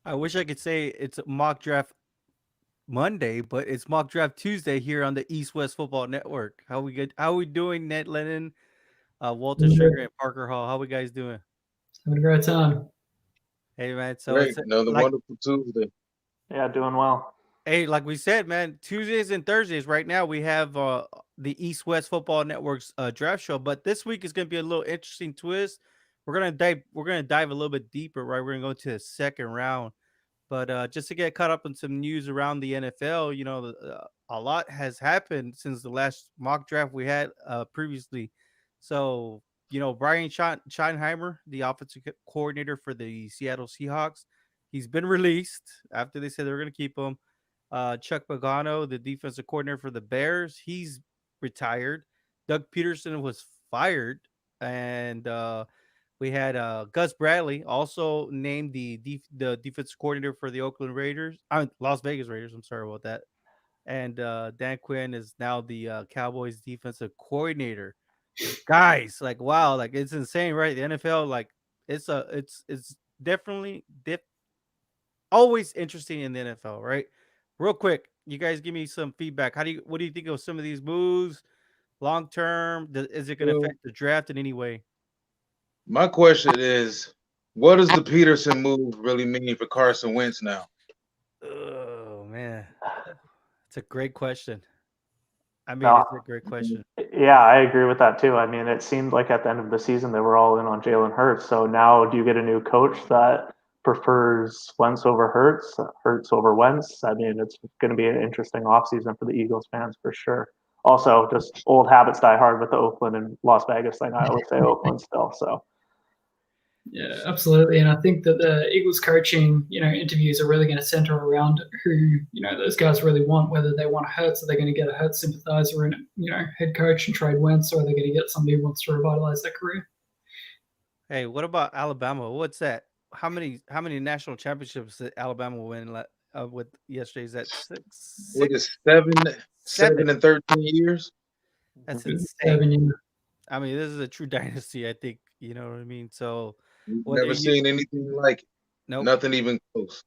I wish I could say it's mock draft Monday, but it's mock draft Tuesday here on the East West Football Network. How we good? How we doing, Ned Lennon, Walter Sugar, and Parker Hall? How we guys doing? Having a great time. Hey man, so Great. it's Another like wonderful Tuesday. Yeah, doing well. hey, like we said, man, Tuesdays and Thursdays. Right now we have the East West Football Network's draft show, but this week is going to be a little interesting twist. We're gonna dive a little bit deeper, right? We're gonna go to the second round. But just to get caught up on some news around the NFL, a lot has happened since the last mock draft we had previously. So, Brian Schottenheimer, the offensive coordinator for the Seattle Seahawks, he's been released after they said they were going to keep him. Chuck Pagano, the defensive coordinator for the Bears, he's retired. Doug Peterson was fired. And we had Gus Bradley, also named the defensive coordinator for the Oakland Raiders, Las Vegas Raiders. I'm sorry about that. And Dan Quinn is now the Cowboys defensive coordinator. Guys, like wow, like it's insane, right? The NFL, like it's definitely always interesting in the NFL, right? Real quick, you guys give me some feedback. What do you think of some of these moves long term? Is it going to Well, affect the draft in any way? my question is, what does the Peterson move really mean for Carson Wentz now? Oh man, it's a great question. I mean, No, it's a great question. yeah, I agree with that too. I mean, it seemed like at the end of the season they were all in on Jalen Hurts. So now, do you get a new coach that prefers Wentz over Hurts, Hurts over Wentz? I mean, it's going to be an interesting offseason for the Eagles fans for sure. Also, just old habits die hard with the Oakland and Las Vegas thing. I always say Oakland still. So Yeah, absolutely. And I think that the Eagles coaching, interviews are really going to center around who, those guys really want, whether they want a Hurts, are they going to get a Hurts sympathizer and, head coach and trade Wentz, or are they going to get somebody who wants to revitalize their career? Hey, what about Alabama? What's that? How many national championships did Alabama win with yesterday? Is that six? What Six? is seven, Seven. 7 and 13 years? That's mhm. insane. 7 years. I mean, this is a true dynasty. I think you know what I mean. So, We've what never you? seen anything like it. Nope. Nothing even close.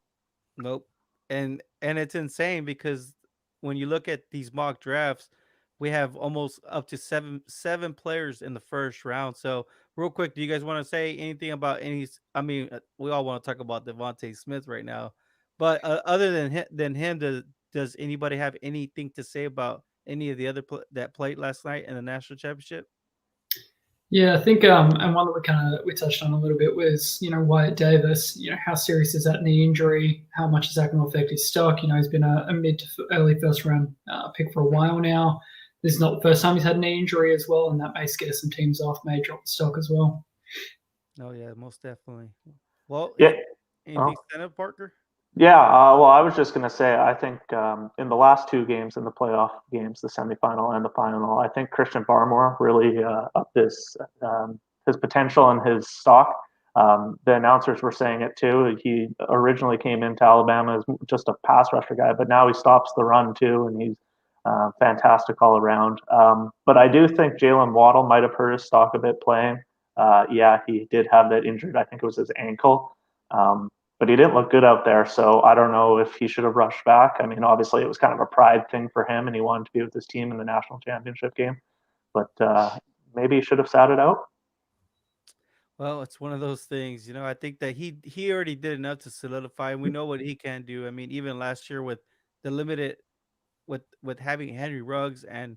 Nope. And it's insane because when you look at these mock drafts, we have almost up to seven players in the first round. So real quick, do you guys want to say anything about any? I mean, we all want to talk about Devontae Smith right now, but other than him, does anybody have anything to say about any of the other that played last night in the national championship? Yeah, I think, and one that we touched on a little bit was, Wyatt Davis. How serious is that knee injury? How much is that going to affect his stock? He's been a mid to early first round pick for a while now. This is not the first time he's had a knee injury as well, and that may scare some teams off, may drop the stock as well. Oh yeah, most definitely. Well, Yeah. anything Oh. stand up, Parker? Yeah, well, I was just going to say, I think in the last two games, in the playoff games, the semifinal and the final, I think Christian Barmore really upped his potential and his stock. The announcers were saying it too. He originally came into Alabama as just a pass rusher guy, but now he stops the run too, and he's fantastic all around. But I do think Jalen Waddle might have hurt his stock a bit playing. Yeah, he did have that injured. I think it was his ankle. But he didn't look good out there. So I don't know if he should have rushed back. I mean, obviously it was kind of a pride thing for him, and he wanted to be with his team in the national championship game. But maybe he should have sat it out. Well, it's one of those things, I think that he already did enough to solidify, and we know what he can do. I mean, even last year with the limited with having Henry Ruggs and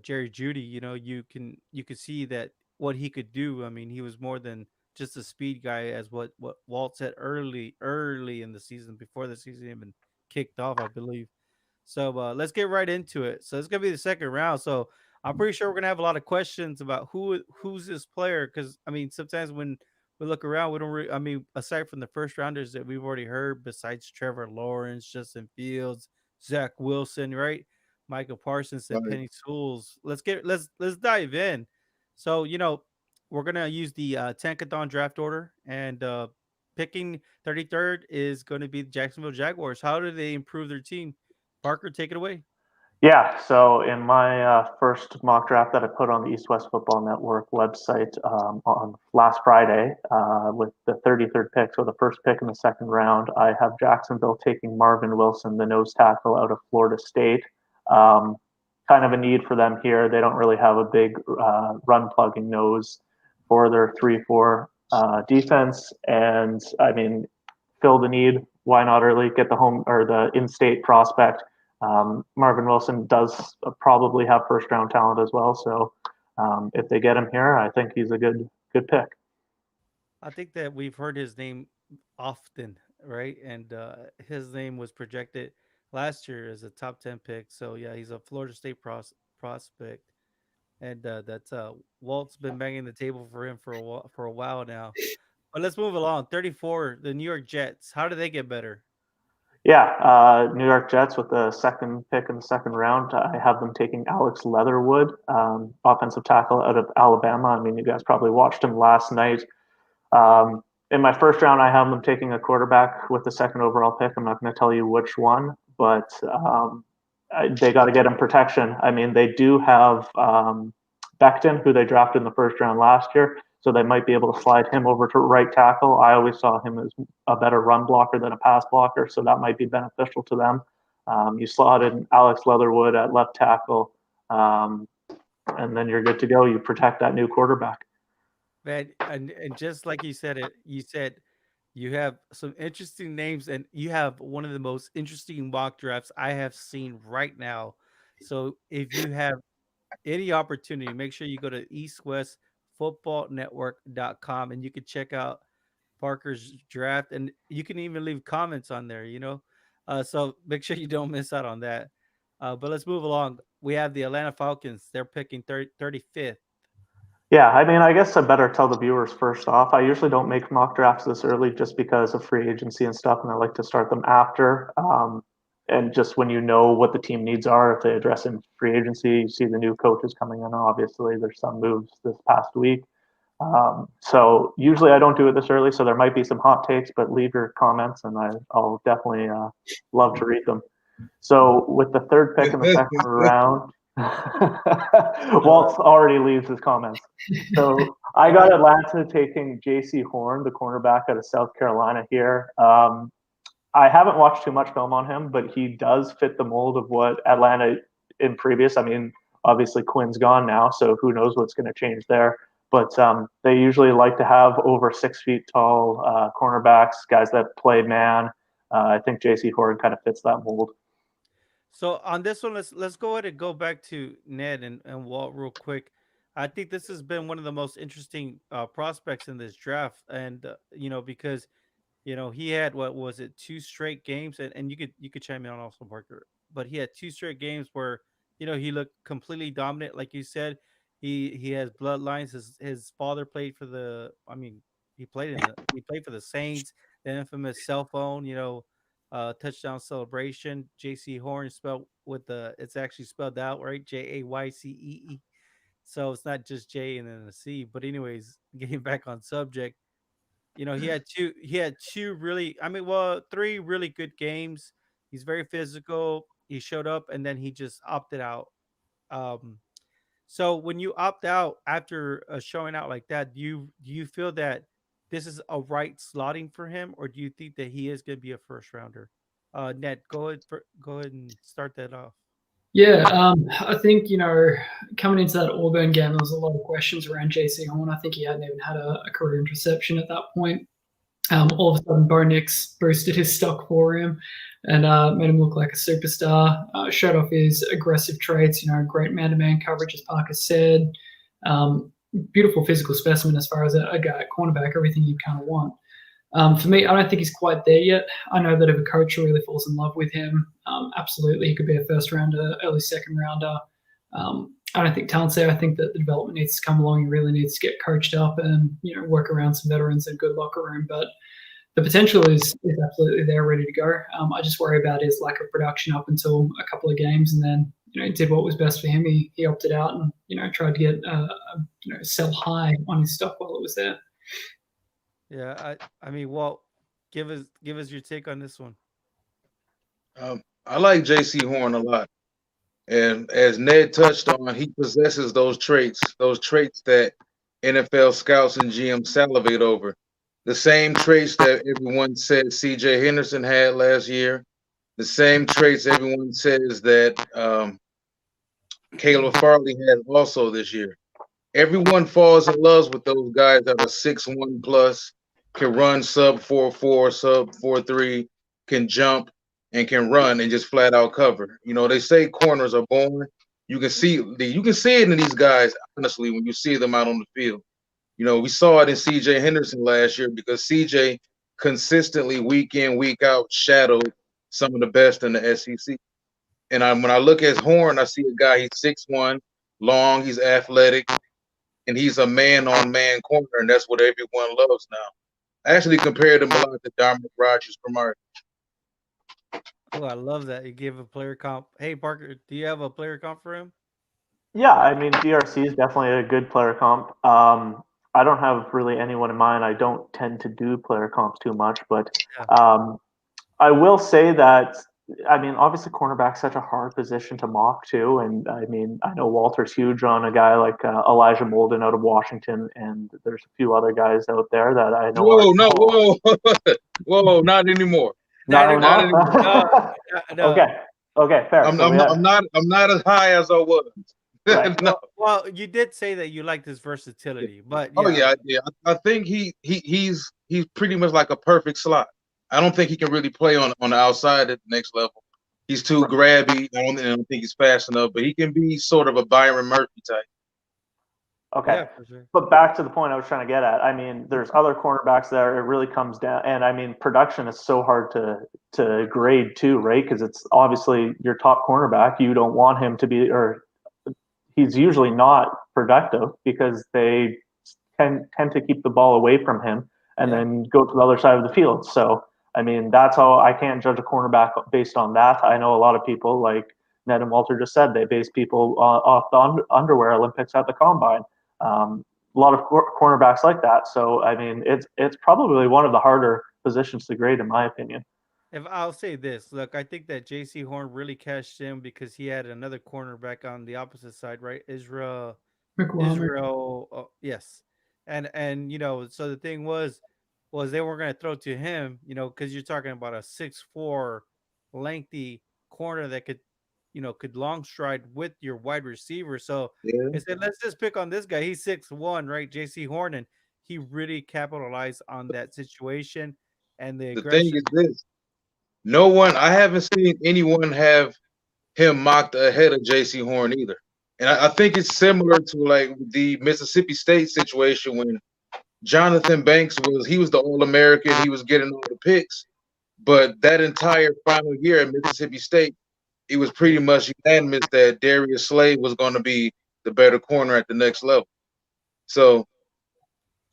Jerry Judy, you could see that what he could do. I mean, he was more than just a speed guy, as what Walt said early in the season before the season even kicked off, I believe. So let's get right into it. So it's gonna be the second round. So I'm pretty sure we're gonna have a lot of questions about who's this player, because I mean sometimes when we look around, we don't. I mean, aside from the first rounders that we've already heard, besides Trevor Lawrence, Justin Fields, Zach Wilson, right, Michael Parsons, and Right. Penny Sewells. Let's dive in. So we're gonna use the Tankathon draft order, and picking 33rd is going to be the Jacksonville Jaguars. How do they improve their team? Parker, take it away. Yeah, so in my first mock draft that I put on the East West Football Network website on last Friday with the 33rd pick, so the first pick in the second round, I have Jacksonville taking Marvin Wilson, the nose tackle out of Florida State. Kind of a need for them here. They don't really have a big run plugging nose for their 3-4 defense. And I mean, fill the need. Why not early get the home or the in-state prospect? Marvin Wilson does probably have first round talent as well. So if they get him here, I think he's a good pick. I think that we've heard his name often, right? And his name was projected last year as a top 10 pick. So yeah, he's a Florida State prospect, and that's Walt's been banging the table for him for a while now. But let's move along. 34, the New York Jets. How do they get better? Yeah, New York Jets with the second pick in the second round. I have them taking Alex Leatherwood, offensive tackle out of Alabama. I mean, you guys probably watched him last night. In my first round, I have them taking a quarterback with the second overall pick. I'm not going to tell you which one, but they got to get him protection. I mean, they do have Becton, who they drafted in the first round last year, so they might be able to slide him over to right tackle. I always saw him as a better run blocker than a pass blocker, so that might be beneficial to them. You slotted Alex Leatherwood at left tackle, and then you're good to go. You protect that new quarterback. Man, and just like you said you have some interesting names, and you have one of the most interesting mock drafts I have seen right now. So if you have any opportunity, make sure you go to eastwestfootballnetwork.com and you can check out Parker's draft, and you can even leave comments on there, so make sure you don't miss out on that. But let's move along. We have the Atlanta Falcons. They're picking 35th. Yeah, I mean, I guess I better tell the viewers first off. I usually don't make mock drafts this early just because of free agency and stuff, and I like to start them after. And just when you know what the team needs are, if they address in free agency, you see the new coaches coming in. Obviously, there's some moves this past week. So usually I don't do it this early, so there might be some hot takes, but leave your comments, and I'll definitely love to read them. So with the third pick in the second round, Walt already leaves his comments. So I got Atlanta taking J.C. Horn, the cornerback out of South Carolina here. I haven't watched too much film on him, but he does fit the mold of what Atlanta in previous. I mean, obviously Quinn's gone now, so who knows what's going to change there. But they usually like to have over 6 feet tall cornerbacks, guys that play man. I think J.C. Horn kind of fits that mold. So on this one, let's go ahead and go back to Ned and Walt real quick. I think this has been one of the most interesting prospects in this draft, and because he had, what was it, 2 straight games, and you could chime in on also, Parker, but he had 2 straight games where he looked completely dominant, like you said. He has bloodlines. His father played for he played for the Saints, the infamous cell phone, touchdown celebration. J.C. Horn spelled it's actually spelled out right, Jaycee. So it's not just J and then a C. But anyways, getting back on subject, he had two really, three really good games. He's very physical. He showed up and then he just opted out. Um, so when you opt out after showing out like that, do you feel that this is a right slotting for him, or do you think that he is going to be a first rounder? Ned, go ahead and start that off. Yeah, I think, coming into that Auburn game, there was a lot of questions around J.C. Horn. I think he hadn't even had a career interception at that point. All of a sudden, Bo Nix boosted his stock for him and made him look like a superstar. Showed off his aggressive traits, great man-to-man coverage, as Parker said. Beautiful physical specimen as far as a guy at cornerback, everything you kind of want. For me, I don't think he's quite there yet. I know that if a coach really falls in love with him, absolutely he could be a first rounder, early second rounder. I don't think talent's there. I think that the development needs to come along. He really needs to get coached up and work around some veterans and good locker room. But the potential is absolutely there, ready to go. I just worry about his lack of production up until a couple of games, and then did what was best for him. He opted out and tried to get sell high on his stock while it was there. Yeah, I mean, Walt, give us your take on this one. I like J.C. Horn a lot. And as Ned touched on, he possesses those traits that NFL scouts and GM salivate over. The same traits that everyone said CJ Henderson had last year, the same traits everyone says that Caleb Farley has also this year. Everyone falls in love with those guys that are 6'1 plus, can run sub 4.4, sub 4.3, can jump and can run and just flat out cover. You know, they say corners are born. You can see it in these guys, honestly, when you see them out on the field. You know, we saw it in CJ Henderson last year because CJ consistently week in, week out shadowed some of the best in the SEC. And when I look at Horn, I see a guy, he's 6'1, long, he's athletic, and he's a man-on-man corner, and that's what everyone loves now. I actually compared him a lot to Dominic Rogers from our. Oh, I love that you give a player comp. Hey, Parker, do you have a player comp for him? Yeah, I mean, DRC is definitely a good player comp. I don't have really anyone in mind. I don't tend to do player comps too much, but I will say that, I mean, obviously cornerback's such a hard position to mock too. And I mean, I know Walter's huge on a guy like Elijah Molden out of Washington, and there's a few other guys out there that I know. Whoa, not anymore. Not anymore. No. Okay, fair. I'm not as high as I was. Right. No. Well, you did say that you liked his versatility, but yeah. I think he's pretty much like a perfect slot. I don't think he can really play on the outside at the next level. He's too grabby. I don't think he's fast enough, but he can be sort of a Byron Murphy type. Okay. Yeah, for sure. But back to the point I was trying to get at. I mean, there's other cornerbacks there. It really comes down, and I mean, production is so hard to grade too, right? Because it's obviously your top cornerback. You don't want him to be, or he's usually not productive because they tend to keep the ball away from him and then go to the other side of the field. So, I mean, that's how I can't judge a cornerback based on that. I know a lot of people, like Ned and Walter just said, they base people off the underwear Olympics at the combine. A lot of cornerbacks like that. So, I mean, it's probably one of the harder positions to grade, in my opinion. If I'll say this, look, I think that J.C. Horn really cashed in because he had another cornerback on the opposite side, right? Israel, yes, and so the thing was they weren't going to throw to him, because you're talking about a 6'4", lengthy corner that could long stride with your wide receiver. So I said, let's just pick on this guy. He's 6'1", right? J.C. Horn, and he really capitalized on that situation and the aggression. Thing is this. I haven't seen anyone have him mocked ahead of J.C. Horn either. And I think it's similar to like the Mississippi State situation when Jonathan Banks was the All-American. He was getting all the picks. But that entire final year at Mississippi State, it was pretty much unanimous that Darius Slade was going to be the better corner at the next level. So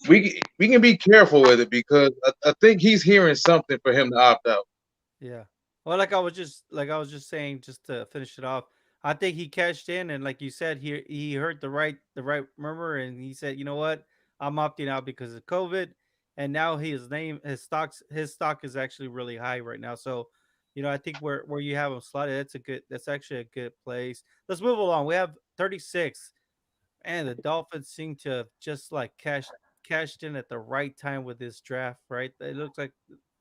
we can be careful with it because I think he's hearing something for him to opt out. Yeah. Well, like I was just saying, just to finish it off, I think he cashed in, and like you said, he heard the right murmur, and he said, you know what, I'm opting out because of COVID, and now his stock is actually really high right now. So, I think where you have him slotted, that's actually a good place. Let's move along. We have 36, and the Dolphins seem to have just like cashed in at the right time with this draft, right? It looks like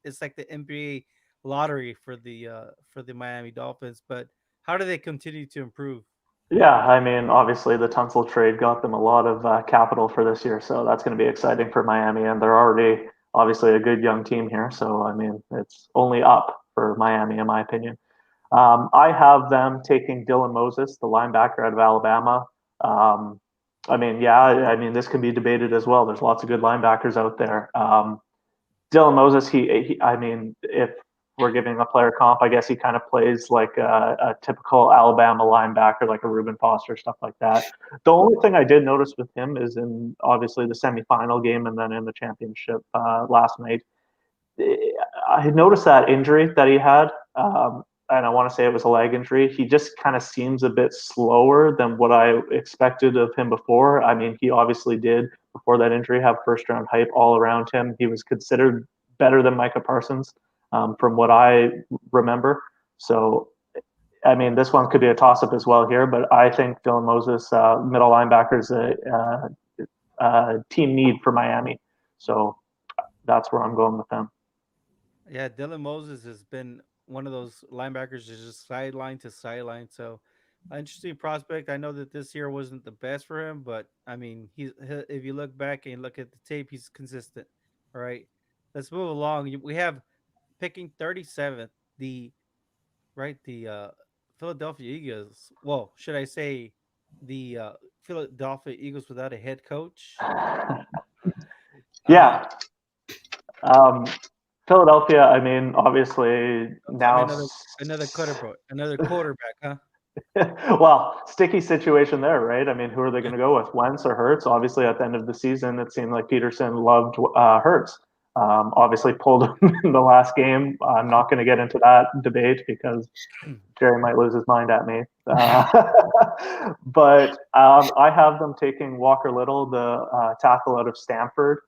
it's like the NBA lottery for the Miami Dolphins, but how do they continue to improve? Yeah, I mean, obviously the Tunsil trade got them a lot of capital for this year, so that's going to be exciting for Miami, and they're already obviously a good young team here. So, I mean, it's only up for Miami, in my opinion. I have them taking Dylan Moses, the linebacker out of Alabama. I mean, this can be debated as well. There's lots of good linebackers out there. Dylan Moses, I mean, if we're giving a player comp, I guess he kind of plays like a typical Alabama linebacker, like a Reuben Foster, stuff like that. The only thing I did notice with him is in obviously the semifinal game and then in the championship last night. I noticed that injury that he had, and I want to say it was a leg injury. He just kind of seems a bit slower than what I expected of him before. I mean, he obviously did, before that injury, have first-round hype all around him. He was considered better than Micah Parsons. From what I remember. So I mean, this one could be a toss-up as well here, but I think Dylan Moses, middle linebacker, is a team need for Miami. So that's where I'm going with them. Yeah, Dylan Moses has been one of those linebackers that's just sideline to sideline. So, interesting prospect. I know that this year wasn't the best for him, but I mean, if you look back and look at the tape, he's consistent. All right, let's move along. We have picking 37th, the Philadelphia Eagles. Well, should I say the Philadelphia Eagles without a head coach? Yeah. Philadelphia, I mean, obviously now another quarterback, huh? well, sticky situation there, right? I mean, who are they going to go with, Wentz or Hurts? Obviously, at the end of the season, it seemed like Peterson loved Hurts. Obviously, pulled him in the last game. I'm not going to get into that debate because Jerry might lose his mind at me. But I have them taking Walker Little, the tackle out of Stanford.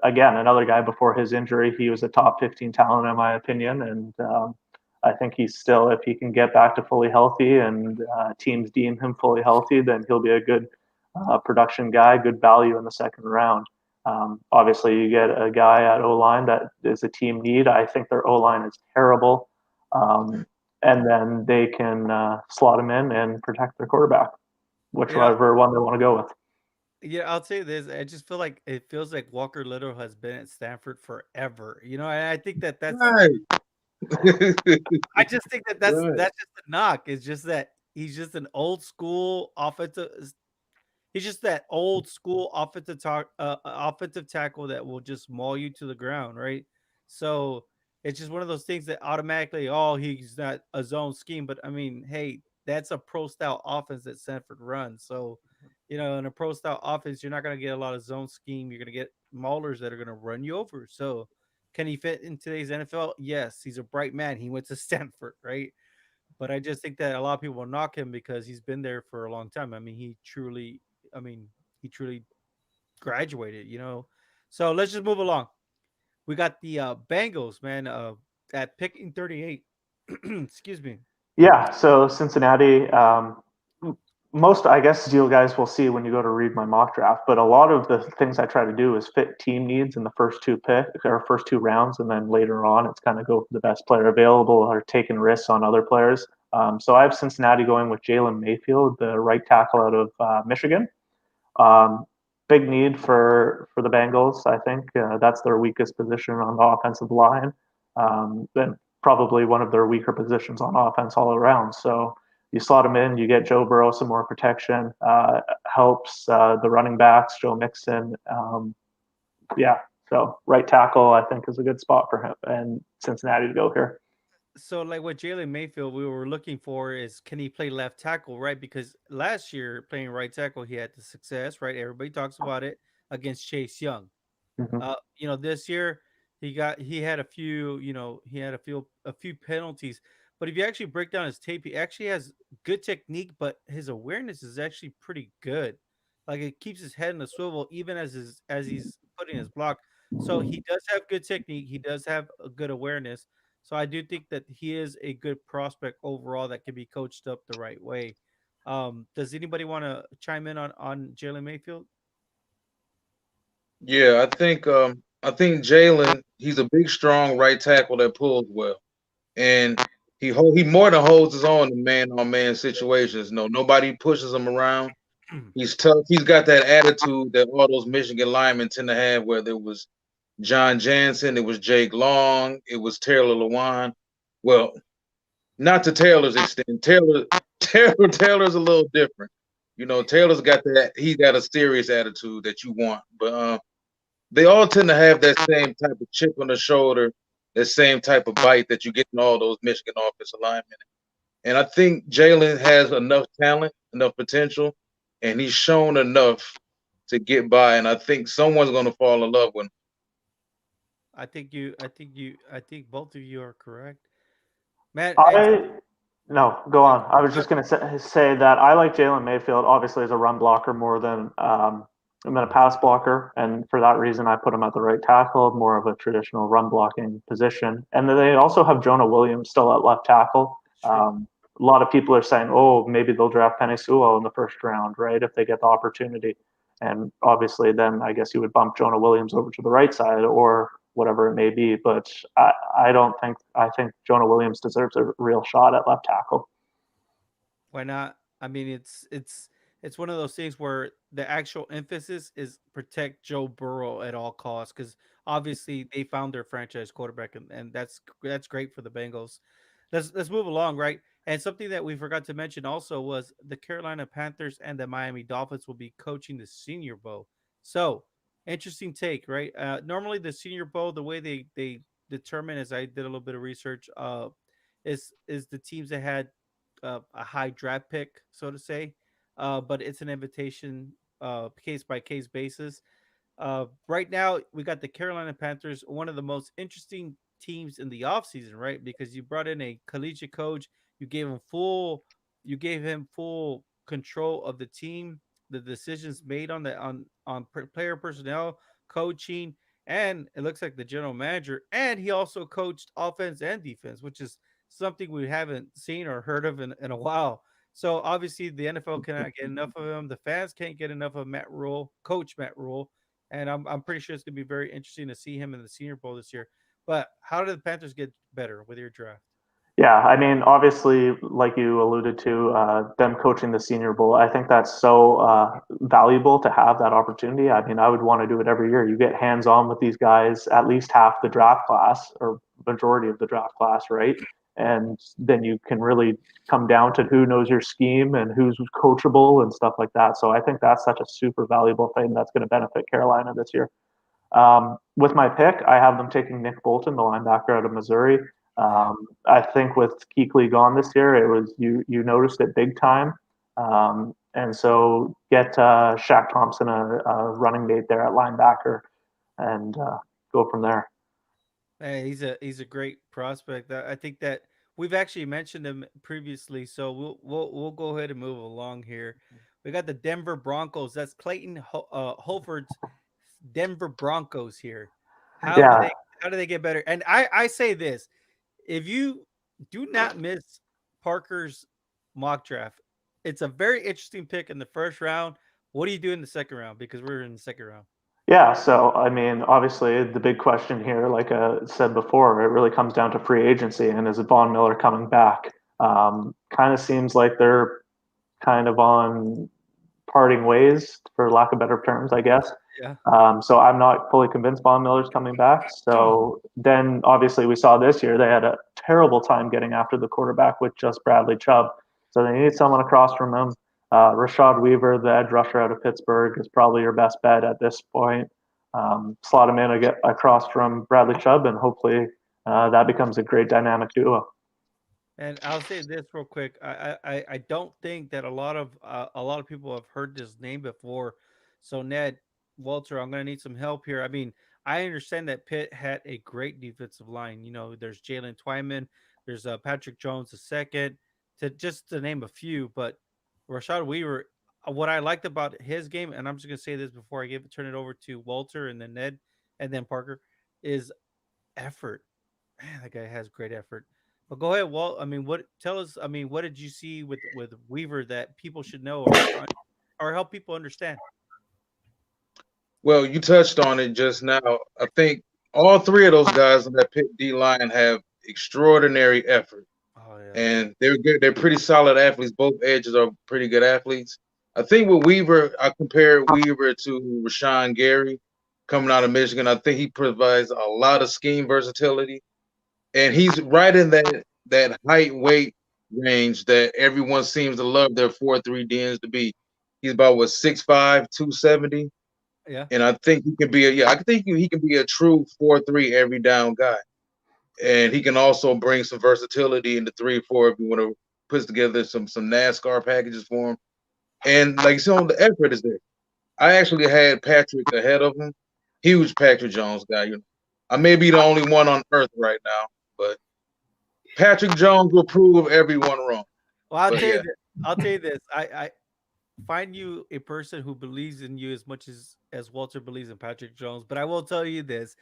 Again, another guy before his injury, he was a top 15 talent in my opinion, and I think he's still, if he can get back to fully healthy and teams deem him fully healthy, then he'll be a good production guy, good value in the second round. Obviously, you get a guy at O-line that is a team need. I think their O-line is terrible. And then they can slot him in and protect their quarterback, whichever one they want to go with. Yeah, I'll say this. I just feel like it feels like Walker Little has been at Stanford forever. You know, I think that's Right. I just think that's Right. that's just a knock. It's just that he's just an old school offensive. He's just that old school offensive tackle that will just maul you to the ground, right? So it's just one of those things that automatically, oh, he's not a zone scheme. But I mean, hey, that's a pro style offense that Stanford runs. So, you know, in a pro style offense, you're not going to get a lot of zone scheme. You're going to get maulers that are going to run you over. So, can he fit in today's NFL? Yes, he's a bright man. He went to Stanford, right? But I just think that a lot of people knock him because he's been there for a long time. I mean, he truly graduated, you know. So let's just move along. We got the Bengals, man, at picking 38. Excuse me. Yeah, so Cincinnati, most, I guess, you guys will see when you go to read my mock draft, but a lot of the things I try to do is fit team needs in the first two rounds, and then later on it's kind of go for the best player available or taking risks on other players. So I have Cincinnati going with Jalen Mayfield, the right tackle out of Michigan. Big need for the Bengals. I think that's their weakest position on the offensive line. Then probably one of their weaker positions on offense all around. So you slot him in, you get Joe Burrow some more protection, helps the running backs, Joe Mixon. So right tackle I think is a good spot for him and Cincinnati to go here. So, like what Jalen Mayfield we were looking for is, can he play left tackle, right? Because last year playing right tackle, he had the success, right? Everybody talks about it against Chase Young. Mm-hmm. You know, this year he had a few, a few penalties. But if you actually break down his tape, he actually has good technique, but his awareness is actually pretty good. Like it keeps his head in the swivel even as he's putting his block. So he does have good technique. He does have a good awareness. So I do think that he is a good prospect overall that can be coached up the right way. Does anybody want to chime in on Jalen Mayfield? Yeah, I think Jalen, he's a big, strong right tackle that pulls well, and he more than holds his own in man-on-man situations. No, nobody pushes him around. He's tough. He's got that attitude that all those Michigan linemen tend to have, whether it was John Jansen, it was Jake Long, it was Taylor Lewan. Well, not to Taylor's extent. Taylor's a little different. You know, Taylor's got that. He got a serious attitude that you want, but they all tend to have that same type of chip on the shoulder, that same type of bite that you get in all those Michigan offensive linemen. And I think Jalen has enough talent, enough potential, and he's shown enough to get by. And I think someone's going to fall in love with him. I think both of you are correct. Matt, No, go on. I was just going to say that I like Jalen Mayfield, obviously, as a run blocker more than a pass blocker. And for that reason, I put him at the right tackle, more of a traditional run blocking position. And then they also have Jonah Williams still at left tackle. lot of people are saying, oh, maybe they'll draft Penei Sewell in the first round, right, if they get the opportunity. And obviously, then I guess you would bump Jonah Williams over to the right side or whatever it may be. But I think Jonah Williams deserves a real shot at left tackle. Why not? I mean, it's one of those things where the actual emphasis is protect Joe Burrow at all costs because obviously they found their franchise quarterback, and that's great for the Bengals. Let's move along, right? And something that we forgot to mention also was the Carolina Panthers and the Miami Dolphins will be coaching the Senior Bowl. So interesting take, right? Normally the Senior Bowl, the way they determine, as I did a little bit of research, is the teams that had a high draft pick, so to say. But it's an invitation, case by case basis. Right now, we got the Carolina Panthers, one of the most interesting teams in the offseason, right? Because you brought in a collegiate coach, you gave him full control of the team, the decisions made on player personnel, coaching, and it looks like the general manager, and he also coached offense and defense, which is something we haven't seen or heard of in a while. So obviously the NFL cannot get enough of him. The fans can't get enough of Coach Matt Rule, and I'm pretty sure it's going to be very interesting to see him in the Senior Bowl this year. But how did the Panthers get better with your draft? Yeah, I mean, obviously, like you alluded to, them coaching the Senior Bowl, I think that's so valuable to have that opportunity. I mean, I would want to do it every year. You get hands on with these guys, at least half the draft class or majority of the draft class, right? And then you can really come down to who knows your scheme and who's coachable and stuff like that. So I think that's such a super valuable thing that's going to benefit Carolina this year. With my pick, I have them taking Nick Bolton, the linebacker out of Missouri. I think with Kuechly gone this year, it was you noticed it big time, and so get Shaq Thompson a running mate there at linebacker, and go from there. Hey, he's a great prospect. I think that we've actually mentioned him previously, so we'll go ahead and move along here. We got the Denver Broncos. That's Clayton Holford's Denver Broncos here. How do Yeah, they get better? And I say this: if you do not miss Parker's mock draft, it's a very interesting pick in the first round. What do you do in the second round? Because we're in the second round. yeah. So I mean, obviously, the big question here, like I said before, it really comes down to free agency and is Von Miller coming back? Kind of seems like they're kind of on parting ways, for lack of better terms, I guess. Yeah. So I'm not fully convinced Von Miller's coming back. So then obviously we saw this year they had a terrible time getting after the quarterback with just Bradley Chubb. So they need someone across from him. Rashad Weaver, the edge rusher out of Pittsburgh, is probably your best bet at this point. Slot him in across from Bradley Chubb, and hopefully that becomes a great dynamic duo. And I'll say this real quick. I don't think that a lot of people have heard this name before. So Ned, Walter, I'm gonna need some help here. I mean, I understand that Pitt had a great defensive line. You know, there's Jalen Twyman, there's Patrick Jones the second, to name a few. But Rashad Weaver, what I liked about his game, and I'm just gonna say this before I turn it over to Walter and then Ned and then Parker, is effort. Man, that guy has great effort. But go ahead, Walt. I mean, tell us? I mean, what did you see with Weaver that people should know or help people understand? Well, you touched on it just now. I think all three of those guys on that Pitt D line have extraordinary effort, Oh yeah, and they're good. They're pretty solid athletes. Both edges are pretty good athletes. I think with Weaver, I compare Weaver to Rashawn Gary coming out of Michigan. I think he provides a lot of scheme versatility, and he's right in that height weight range that everyone seems to love their 4.3 DNs to be. He's about 6'5", 270. yeah. And I think he can be I think he can be a true 4-3 every down guy. And he can also bring some versatility into 3-4 if you want to put together some NASCAR packages for him. And like you said, the effort is there. I actually had Patrick ahead of him. Huge Patrick Jones guy. You know, I may be the only one on earth right now, but Patrick Jones will prove everyone wrong. Well, I'll But tell you yeah, this. I'll tell you this. I find you a person who believes in you as much as Walter believes in Patrick Jones. But I will tell you this: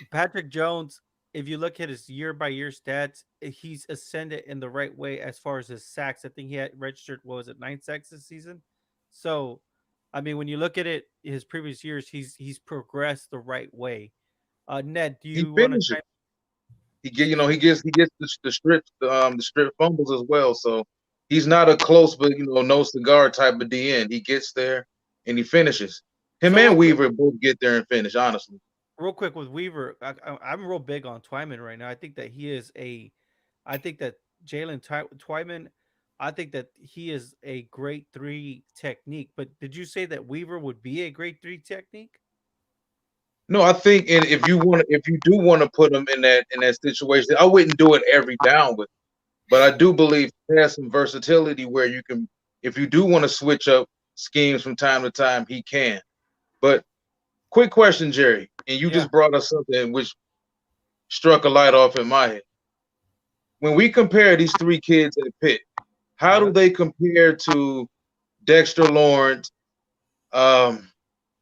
Patrick Jones if you look at his year by year stats, he's ascended in the right way as far as his sacks. I think he had registered, what was it, 9 sacks this season? So, I mean, when you look at it, his previous years, he's progressed the right way. Ned, do He you want to finishes. chime? He gets the strip fumbles as well. So he's not a close, but no cigar type of DN. He gets there and he finishes. Him So real and quick, Weaver both get there and finish. Honestly, with Weaver, I'm real big on Twyman right now. I think that he is a, I think that Twyman, I think that he is a grade 3 technique. But did you say that Weaver would be a grade 3 technique? no, I think, and if you do want to put him in that situation, I wouldn't do it every down with him. But I do believe he has some versatility where you can, if you do want to switch up schemes from time to time, he can. But quick question, Jerry, and you Yeah. just brought us something which struck a light off in my head. When we compare these three kids at Pitt, how do Yeah. they compare to Dexter Lawrence,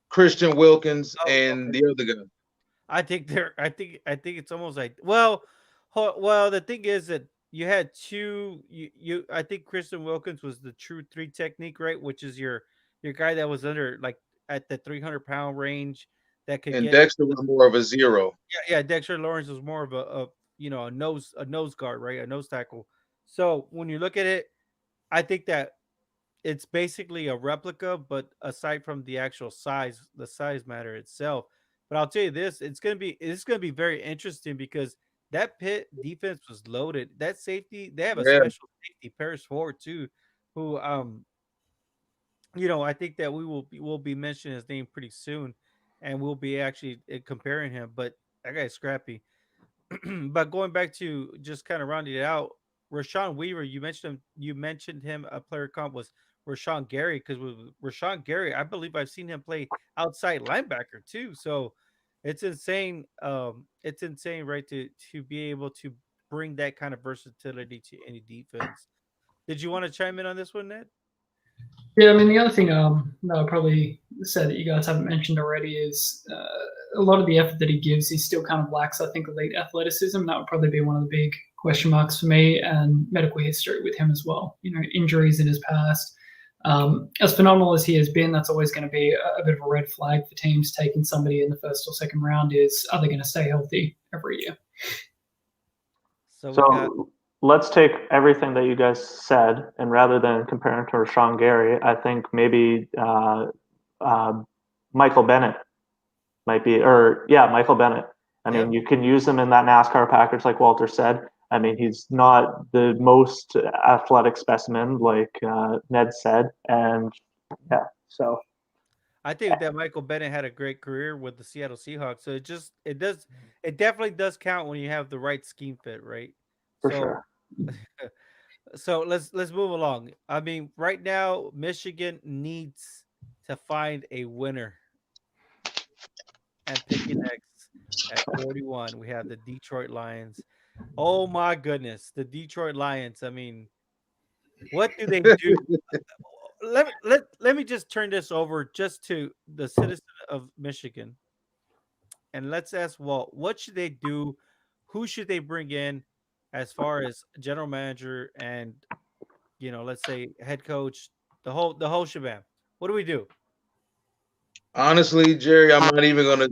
Christian Wilkins, Oh, and okay. the other guy? I think it's almost like, well, the thing is that you had two you I think Kristen Wilkins was the true 3 technique, right? Which is your guy that was under, like, at the 300-pound range, that could And get Dexter was more of a zero. yeah, Dexter Lawrence was more of a nose guard, right? A nose tackle. So when you look at it, I think that it's basically a replica, but aside from the actual size, the size matter itself. But I'll tell you this, it's gonna be very interesting because that Pitt defense was loaded. That safety, they have a Yeah, special safety, Paris Ford too, who I think that we'll be mentioning his name pretty soon, and we'll be actually comparing him. But that guy's scrappy. But going back to just kind of rounding it out, Rashawn Weaver, you mentioned him. A player comp was Rashawn Gary, because with Rashawn Gary, I believe I've seen him play outside linebacker too. So it's insane. It's insane, right? To be able to bring that kind of versatility to any defense. Did you want to chime in on this one, Ned? Yeah, I mean, the other thing that I'll probably say that you guys haven't mentioned already is a lot of the effort that he gives, he still kind of lacks, I think, elite athleticism. That would probably be one of the big question marks for me, and medical history with him as well. Injuries in his past. As phenomenal as he has been, that's always going to be a bit of a red flag for teams taking somebody in the first or second round. Are they going to stay healthy every year? So we got So let's take everything that you guys said, and rather than comparing to Rashawn Gary, I think maybe Michael Bennett might be, or yeah, Michael Bennett. I yeah. mean, you can use him in that NASCAR package, like Walter said. I mean, he's not the most athletic specimen, like Ned said, and yeah, so I think that Michael Bennett had a great career with the Seattle Seahawks. So it definitely does count when you have the right scheme fit, right? for So sure. so let's move along. I mean, right now Michigan needs to find a winner. And picking next at 41, we have the Detroit Lions. Oh my goodness, the Detroit Lions. I mean, what do they do? Let me just turn this over just to the citizen of Michigan, and let's ask Walt, what should they do? Who should they bring in as far as general manager and, let's say, head coach, the whole shebang? What do we do? honestly, Jerry, I'm not even gonna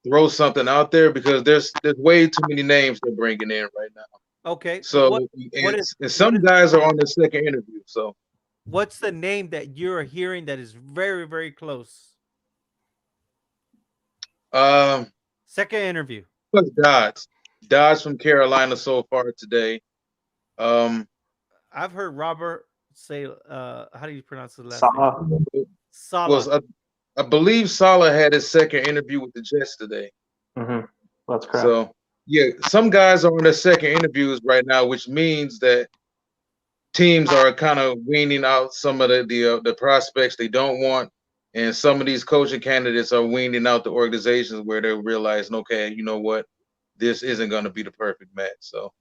throw something out there because there's way too many names they're bringing in right now. Okay, So what is and what some is guys are on the second interview. So what's the name that you're hearing that is very, very close? um, Second interview. plus Dodds from Carolina so far today. Um, I've heard Robert say, how do you pronounce his last name? Salah. was Sala. I believe Salah had his second interview with the Jets today. Mm-hmm. That's correct. So yeah, some guys are on their second interviews right now, which means that teams are kind of weaning out some of the prospects they don't want, and some of these coaching candidates are weaning out the organizations where they're realizing, okay, you know what, this isn't going to be the perfect match. So,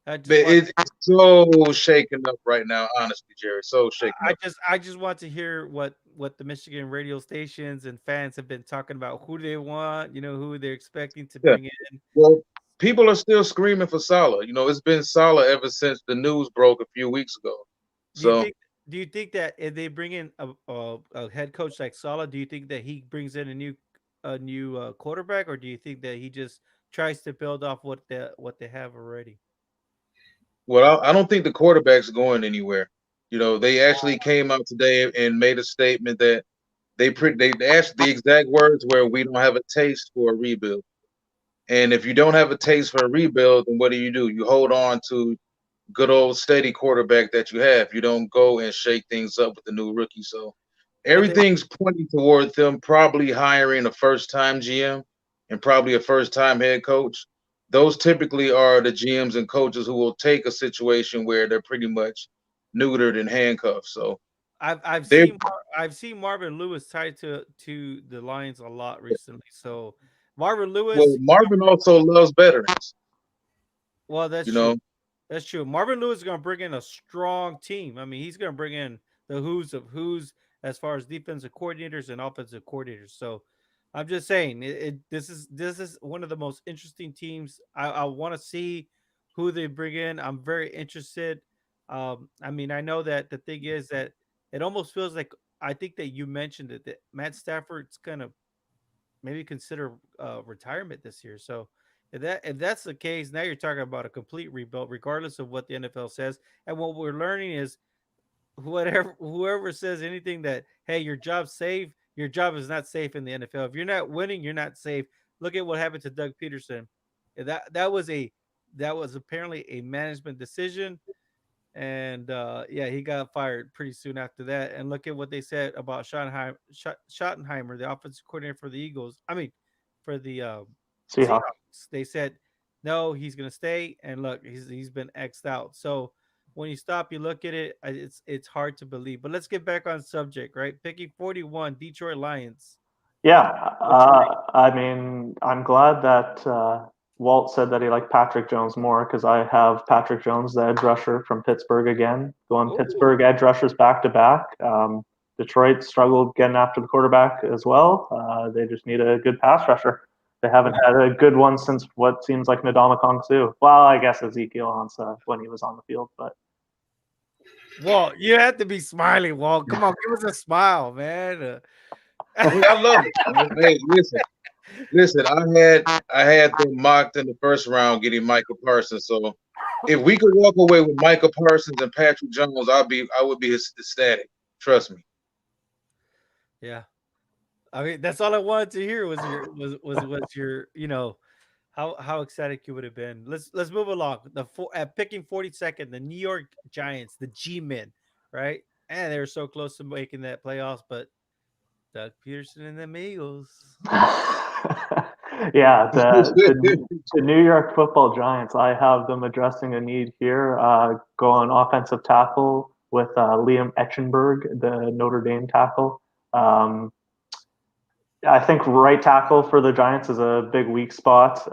I but just want it's so shaken up right now, honestly, Jerry. So shaken up. I just want to hear what the Michigan radio stations and fans have been talking about. Who they want, who they're expecting to Yeah. bring in. Well, people are still screaming for Salah. You know, it's been Salah ever since the news broke a few weeks ago. Do you So think? Do you think that if they bring in a head coach like Salah, do you think that he brings in a new quarterback, or do you think that he just tries to build off what they have already? well, I don't think the quarterback's going anywhere. You know, they actually came out today and made a statement that they asked the exact words where we don't have a taste for a rebuild. And if you don't have a taste for a rebuild, then what do? You hold on to good old steady quarterback that you have. You don't go and shake things up with the new rookie. So But they, everything's pointing towards them probably hiring a first-time GM and probably a first-time head coach. Those typically are the GMs and coaches who will take a situation where they're pretty much neutered and handcuffed. So I've they're seen I've seen Marvin Lewis tied to the Lions a lot recently. So Marvin well, Lewis, Marvin also loves veterans. well, that's You true. know, That's true. Marvin Lewis is going to bring in a strong team. I mean, he's going to bring in the who's of who's as far as defensive coordinators and offensive coordinators. So I'm just saying, this is one of the most interesting teams. I want to see who they bring in. I'm very interested. I mean, I know that the thing is that it almost feels like I think that you mentioned it that Matt Stafford's going to maybe consider retirement this year. So if that's the case, now you're talking about a complete rebuild, regardless of what the NFL says. And what we're learning is whoever says anything that hey, your job's safe, your job is not safe in the NFL. If you're not winning, you're not safe. Look at what happened to Doug Peterson. That was apparently a management decision and yeah, he got fired pretty soon after that. And look at what they said about Schottenheimer, the offensive coordinator for the Eagles. I mean, for the Seahawks. Seahawks. They said no, he's going to stay. And look, he's been xed out. So when you stop, you look at it, it's hard to believe. But let's get back on subject, right? Picking 41, Detroit Lions. Yeah, What's your name? I mean, I'm glad that Walt said that he liked Patrick Jones more because I have Patrick Jones, the edge rusher from Pittsburgh again, going Ooh. Pittsburgh edge rushers back to back. Detroit struggled getting after the quarterback as well. They just need a good pass rusher. They haven't had a good one since what seems like Ndamukong Suh. Well, I guess Ezekiel Ansah when he was on the field, but Walt, you have to be smiling, Walt. Come on, give us a smile, man. I love it. Hey, listen. I had them mocked in the first round, getting Michael Parsons. So if we could walk away with Michael Parsons and Patrick Jones, I would be ecstatic. Trust me. Yeah. I mean, that's all I wanted to hear was your how ecstatic you would have been. Let's move along. At picking 42nd, the New York Giants, the G-men, right? And they were so close to making that playoffs, but Doug Peterson and the Eagles. yeah, the New York Football Giants. I have them addressing a need here. Going offensive tackle with Liam Eichenberg, the Notre Dame tackle. I think right tackle for the Giants is a big weak spot.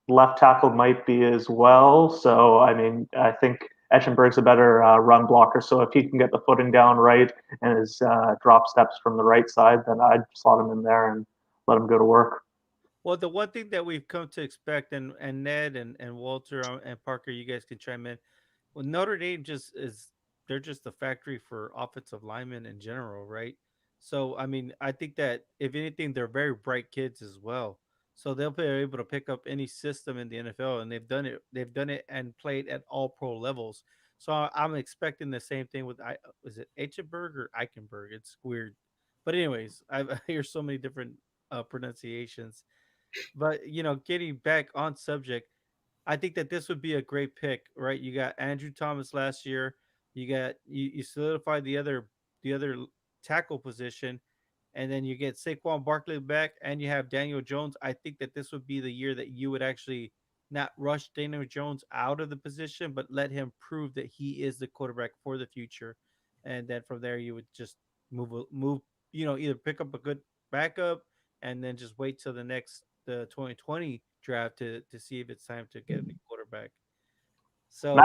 Left tackle might be as well. So, I mean, I think Eichenberg's a better run blocker. So if he can get the footing down right and his drop steps from the right side, then I'd slot him in there and let him go to work. Well, the one thing that we've come to expect, and Ned and Walter and Parker, you guys can chime in. Well, Notre Dame they're just a factory for offensive linemen in general, right? So, I mean, I think that if anything, they're very bright kids as well. So they'll be able to pick up any system in the NFL, and they've done it. They've done it and played at all pro levels. So I'm expecting the same thing with is it Eichenberg or Eichenberg? It's weird, but anyways, I hear so many different pronunciations. But getting back on subject, I think that this would be a great pick, right? You got Andrew Thomas last year. You solidified the other tackle position, and then you get Saquon Barkley back, and you have Daniel Jones. I think that this would be the year that you would actually not rush Daniel Jones out of the position, but let him prove that he is the quarterback for the future, and then from there you would just move. Either pick up a good backup, and then just wait till the 2020 draft to see if it's time to get a new quarterback. So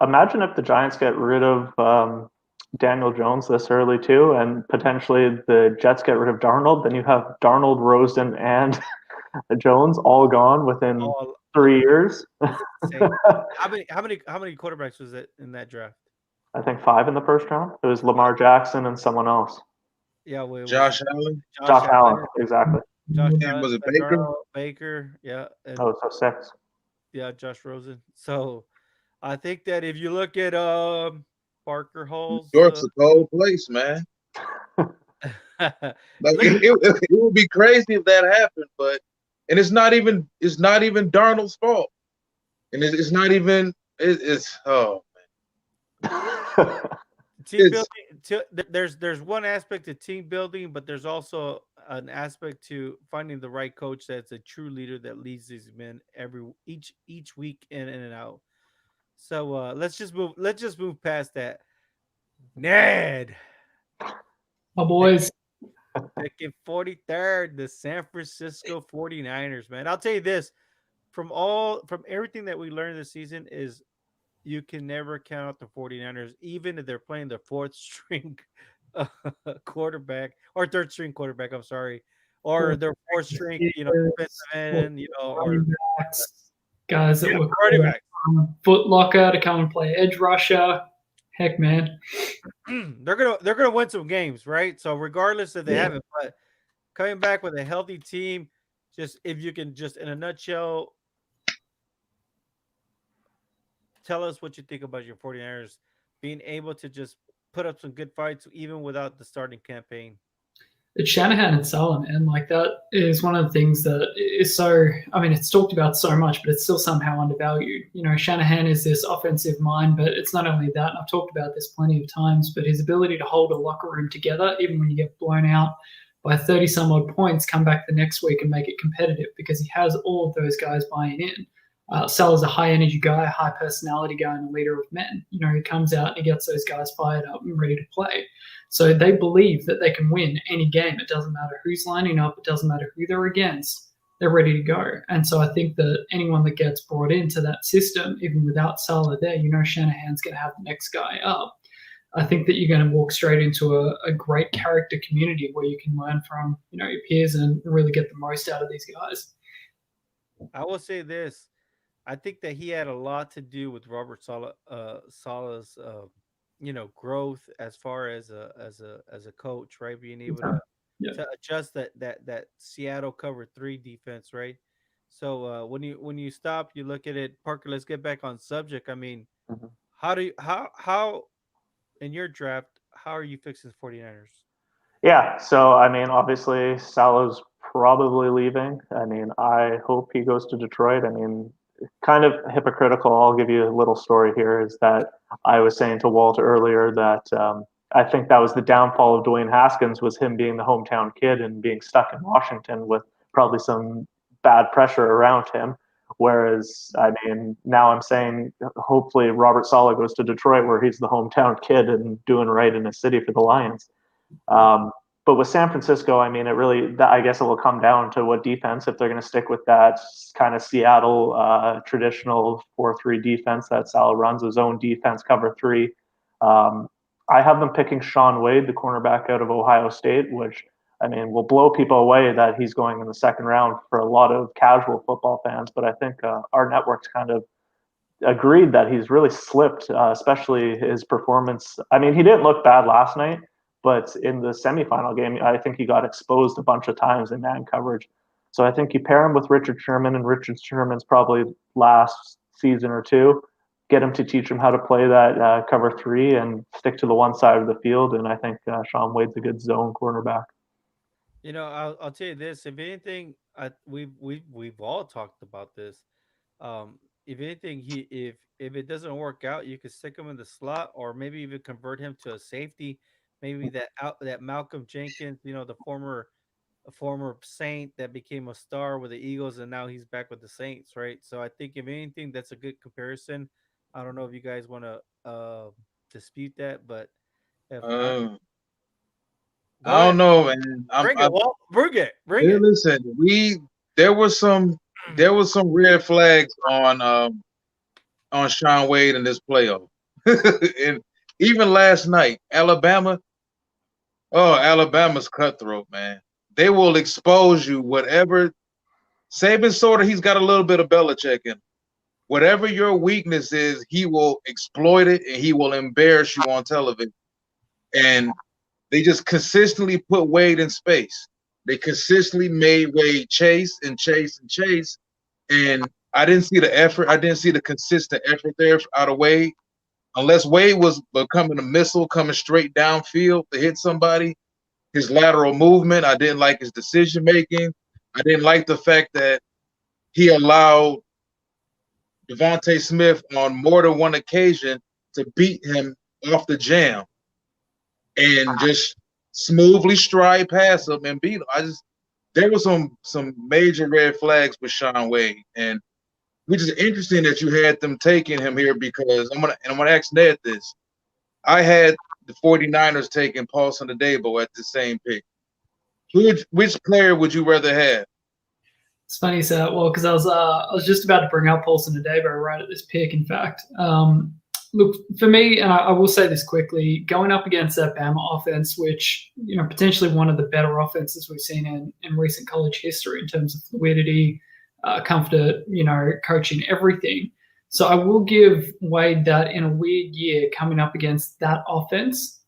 Imagine if the Giants get rid of Daniel Jones this early too, and potentially the Jets get rid of Darnold. Then you have Darnold, Rosen, and Jones all gone within 3 years. Say, how many quarterbacks was it in that draft? I think 5 in the first round. It was Lamar Jackson and someone else. Yeah, well, it was Josh Allen. Josh Allen, exactly. Josh Yeah, Allen, was it Sam Baker? Darnold, Baker, yeah, and Oh, so 6. yeah, Josh Rosen. So I think that if you look at Parker Hall's, New York's a cold place, man. Like look at it would be crazy if that happened, but and it's not even Darnold's fault, and it's not even it's team it's- building. There's one aspect to team building, but there's also an aspect to finding the right coach that's a true leader that leads these men each week in and out. So let's just move past that. Ned My boys. picking 43rd, the San Francisco 49ers, man. I'll tell you this, from everything that we learned this season is you can never count out the 49ers, even if they're playing the fourth string quarterback or third string quarterback, I'm sorry, or their fourth string, defensive end, or running backs, guys that were quarterback. foot locker to come and play edge rusher. Heck, man. They're gonna win some games, right? So regardless if they haven't, but coming back with a healthy team, just if you can just in a nutshell tell us what you think about your 49ers being able to just put up some good fights even without the starting campaign. It's Shanahan and Saleh, and like that is one of the things that is so, I mean, it's talked about so much, but it's still somehow undervalued. Shanahan is this offensive mind, but it's not only that, and I've talked about this plenty of times, but his ability to hold a locker room together, even when you get blown out by 30 some odd points, come back the next week and make it competitive because he has all of those guys buying in. Saleh's a high energy guy, high personality guy, and a leader of men. He comes out and he gets those guys fired up and ready to play. So they believe that they can win any game. It doesn't matter who's lining up. It doesn't matter who they're against. They're ready to go. And so I think that anyone that gets brought into that system, even without Saleh there, Shanahan's going to have the next guy up. I think that you're going to walk straight into a great character community where you can learn from, your peers and really get the most out of these guys. I will say this. I think that he had a lot to do with Robert Saleh's growth as far as a coach, right? Being able to adjust that Seattle cover 3 defense, right? So when you stop, you look at it, Parker. Let's get back on subject. I mean, how in your draft, how are you fixing the 49ers? Yeah, so I mean, obviously Saleh's probably leaving. I mean, I hope he goes to Detroit. I mean, kind of hypocritical. I'll give you a little story here. Is that I was saying to Walt earlier that I think that was the downfall of Dwayne Haskins, was him being the hometown kid and being stuck in Washington with probably some bad pressure around him. Whereas, I mean, now I'm saying hopefully Robert Saleh goes to Detroit where he's the hometown kid and doing right in the city for the Lions. But with San Francisco, I mean, I guess it will come down to what defense, if they're going to stick with that kind of Seattle traditional 4-3 defense that Saleh runs, his own defense, cover 3. I have them picking Shaun Wade, the cornerback out of Ohio State, which, I mean, will blow people away that he's going in the second round for a lot of casual football fans. But I think our network's kind of agreed that he's really slipped, especially his performance. I mean, he didn't look bad last night, but in the semifinal game, I think he got exposed a bunch of times in man coverage. So I think you pair him with Richard Sherman, and Richard Sherman's probably last season or two, get him to teach him how to play that cover 3 and stick to the one side of the field. And I think Shaun Wade's a good zone cornerback. I'll tell you this. If anything, we've all talked about this. If anything, if it doesn't work out, you could stick him in the slot, or maybe even convert him to a safety. Maybe that Malcolm Jenkins, the former Saint that became a star with the Eagles, and now he's back with the Saints, right? So I think if anything, that's a good comparison. I don't know if you guys want to dispute that, but if not, I don't know, man. Bring it, Walt. Bring it. Listen, there was some red flags on Shaun Wade in this playoff, and even last night, Alabama's cutthroat, man. They will expose you, whatever Saban he's got a little bit of Belichick in him. Whatever your weakness is, he will exploit it and he will embarrass you on television. And they just consistently put Wade in space. They consistently made Wade chase and chase and chase. And I didn't see the effort. I didn't see the consistent effort there out of Wade. Unless Wade was becoming a missile coming straight downfield to hit somebody. His lateral movement, I didn't like his decision making. I didn't like the fact that he allowed Devontae Smith on more than one occasion to beat him off the jam and just smoothly stride past him and beat him. There were some major red flags with Shaun Wade, and which is interesting that you had them taking him here because I'm gonna ask Ned this. I had the 49ers taking Paulson Adebo at the same pick. Which player would you rather have? It's funny you say that. Well, because I was just about to bring up Paulson Adebo right at this pick. In fact, look, for me, and I will say this quickly, going up against that Bama offense, which potentially one of the better offenses we've seen in recent college history in terms of fluidity, comfort, coaching, everything. So I will give Wade that in a weird year coming up against that offense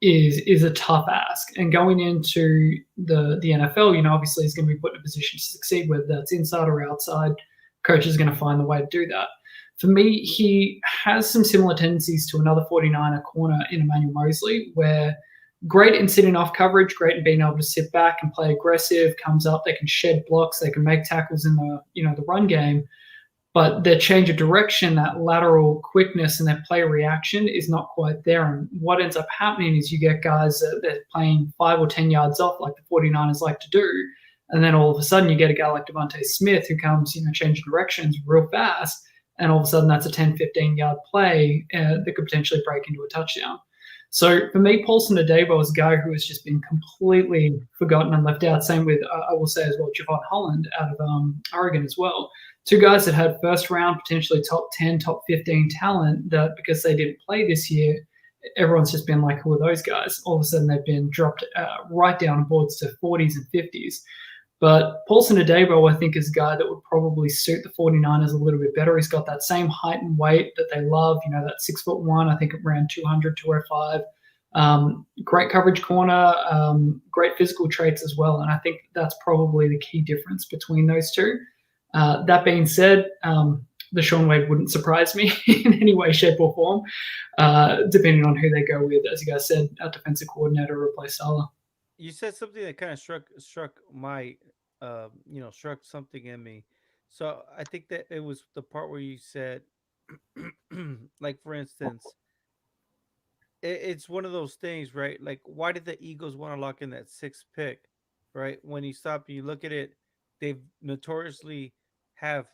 is a tough ask. And going into the NFL, obviously he's going to be put in a position to succeed, whether that's inside or outside. Coach is going to find the way to do that. For me, he has some similar tendencies to another 49er corner in Emmanuel Moseley, where great in sitting off coverage, great in being able to sit back and play aggressive, comes up, they can shed blocks, they can make tackles in the run game. But their change of direction, that lateral quickness and their play reaction is not quite there. And what ends up happening is you get guys that they're playing 5 or 10 yards off like the 49ers like to do. And then all of a sudden you get a guy like Devontae Smith who comes, changing directions real fast. And all of a sudden that's a 10, 15-yard play that could potentially break into a touchdown. So for me, Paulson Adebo is a guy who has just been completely forgotten and left out. Same with, I will say as well, Javon Holland out of Oregon as well. Two guys that had first round, potentially top 10, top 15 talent that because they didn't play this year, everyone's just been like, who are those guys? All of a sudden they've been dropped right down boards to 40s and 50s. But Paulson Adebo, I think, is a guy that would probably suit the 49ers a little bit better. He's got that same height and weight that they love, that 6'1", I think around 200, 205. Great coverage corner, great physical traits as well. And I think that's probably the key difference between those two. That being said, the Shaun Wade wouldn't surprise me in any way, shape, or form, depending on who they go with. As you guys said, our defensive coordinator replace Saleh. You said something that kind of struck my, struck something in me. So I think that it was the part where you said, like for instance, it's one of those things, right? Like, why did the Eagles want to lock in that 6th pick, right? When you stop and you look at it, they've notoriously have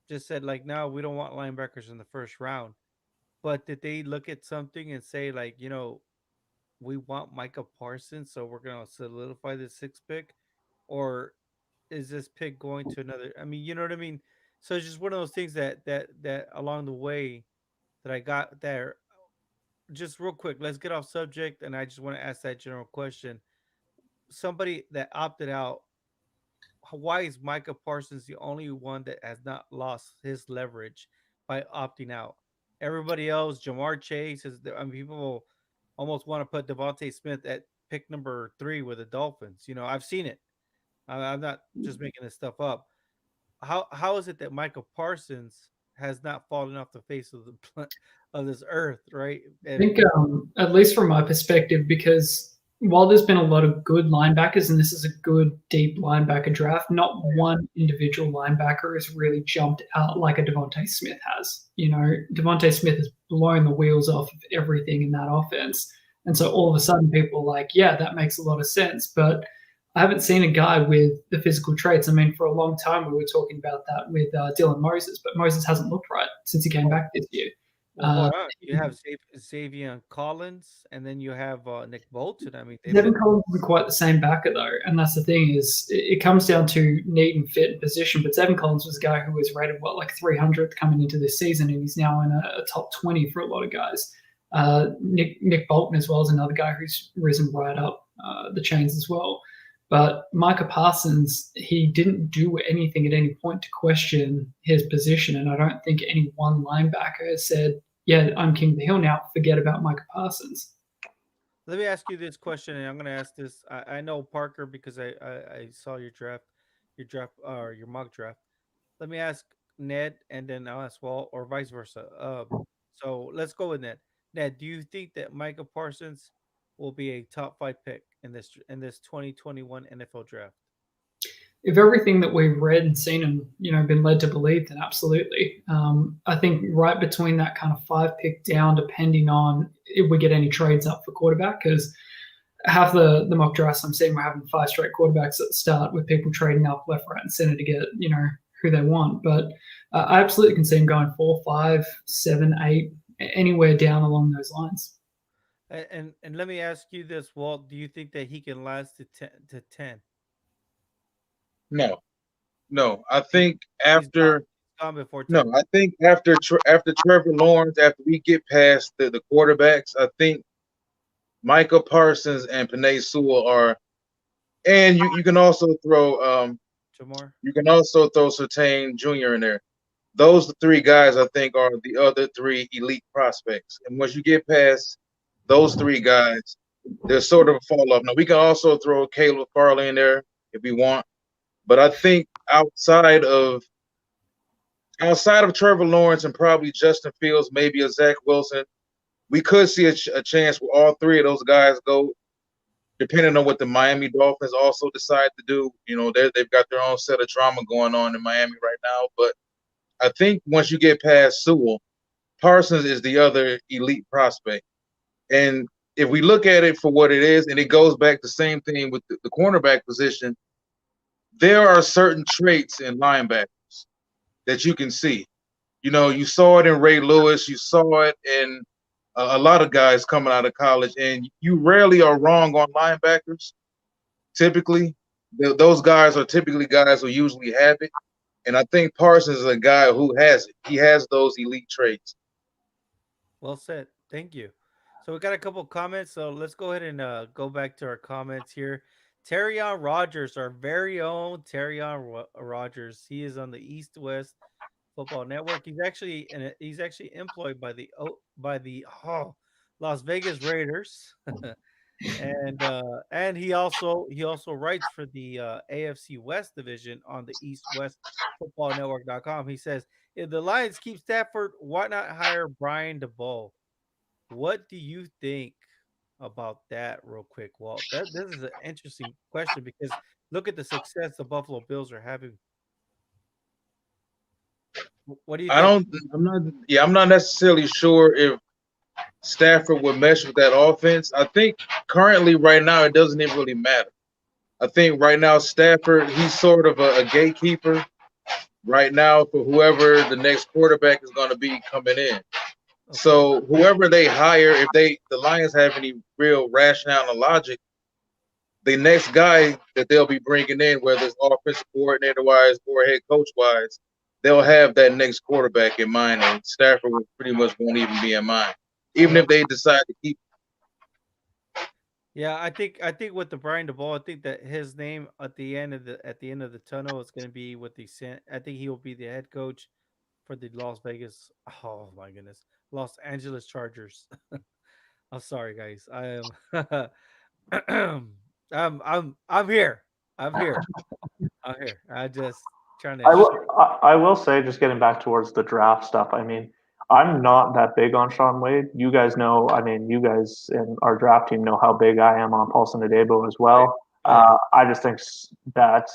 just said like, no, we don't want linebackers in the first round. But did they look at something and say like, we want Micah Parsons, so we're going to solidify the 6th pick? Or is this pick going to another? I mean, you know what I mean? So it's just one of those things that along the way that I got there. Just real quick, let's get off subject. And I just want to ask that general question. Somebody that opted out, why is Micah Parsons the only one that has not lost his leverage by opting out? Everybody else, Jamar Chase, people almost want to put Devontae Smith at pick number 3 with the Dolphins. I've seen it. I'm not just making this stuff up. How is it that Micah Parsons has not fallen off the face of this earth, right? I think, at least from my perspective, because while there's been a lot of good linebackers, and this is a good deep linebacker draft, not one individual linebacker has really jumped out like a Devontae Smith has. Devontae Smith has blown the wheels off of everything in that offense. And so all of a sudden people are like, yeah, that makes a lot of sense. But I haven't seen a guy with the physical traits. I mean, for a long time we were talking about that with Dylan Moses, but Moses hasn't looked right since he came back this year. Well, you have Xavier Collins, and then you have Nick Bolton. I mean, Devin Collins isn't quite the same backer though, and that's the thing is it comes down to need and fit and position. But Devin Collins was a guy who was rated like 300th coming into this season, and he's now in a top 20 for a lot of guys. Nick Bolton as well is another guy who's risen right up the chains as well. But Micah Parsons, he didn't do anything at any point to question his position. And I don't think any one linebacker has said, yeah, I'm king of the hill now, forget about Micah Parsons. Let me ask you this question, and I'm going to ask this. I know Parker because I saw your your mock draft. Let me ask Ned, and then I'll ask Walt, or vice versa. So let's go with Ned. Ned, do you think that Micah Parsons will be a top 5 pick in this 2021 NFL draft? If everything that we've read and seen and been led to believe, then absolutely. I think right between that kind of 5 pick down, depending on if we get any trades up for quarterback, because half the mock drafts I'm seeing, we're having 5 straight quarterbacks at the start with people trading up left, right, and center to get who they want. But I absolutely can see him going 4, 5, 7, 8, anywhere down along those lines. And let me ask you this, Walt. Do you think that he can last to 10? No. I think after gone before 10. I think after Trevor Lawrence, after we get past the quarterbacks, I think Micah Parsons and Penei Sewell are, and you can also throw Jamar. You can also throw Surtain Jr. in there. Those 3 guys, I think, are the other 3 elite prospects. And once you get past those 3 guys, there's sort of a fall off. Now we can also throw Caleb Farley in there if we want, but I think outside of Trevor Lawrence and probably Justin Fields, maybe a Zach Wilson, we could see a chance where all 3 of those guys go, depending on what the Miami Dolphins also decide to do. They've got their own set of drama going on in Miami right now. But I think once you get past Sewell, Parsons is the other elite prospect. And if we look at it for what it is, and it goes back the same thing with the cornerback position, there are certain traits in linebackers that you can see. You saw it in Ray Lewis. You saw it in a lot of guys coming out of college, and you rarely are wrong on linebackers. Typically, those guys are typically guys who usually have it. And I think Parsons is a guy who has it. He has those elite traits. Well said. Thank you. So we got a couple comments. So let's go ahead and go back to our comments here. Terrion Rogers, our very own Terrion Rogers. He is on the East West Football Network. He's actually employed by the Las Vegas Raiders. and he also writes for the AFC West division on the East West Football Network.com. He says, if the Lions keep Stafford, why not hire Brian DeBoer? What do you think about that, real quick, Walt? This is an interesting question because look at the success the Buffalo Bills are having. What do you think? I'm not necessarily sure if Stafford would mesh with that offense. I think currently right now it doesn't even really matter. I think right now Stafford, he's sort of a gatekeeper right now for whoever the next quarterback is going to be coming in. Okay. So whoever they hire, if the Lions have any real rationale and logic, the next guy that they'll be bringing in, whether it's offensive coordinator wise or head coach wise, they'll have that next quarterback in mind, and Stafford pretty much won't even be in mind, even if they decide to keep. Yeah, I think with the Brian DeBoer, I think that his name at the end of the tunnel is going to be with the. I think he will be the head coach for the Las Vegas. Oh my goodness, Los Angeles Chargers. I'm sorry, guys. I am. I'm here. I'm here. I just trying to. I will say, just getting back towards the draft stuff. I mean, I'm not that big on Shaun Wade. You guys know. I mean, you guys in our draft team know how big I am on Paulson Adebo as well. Right. I just think that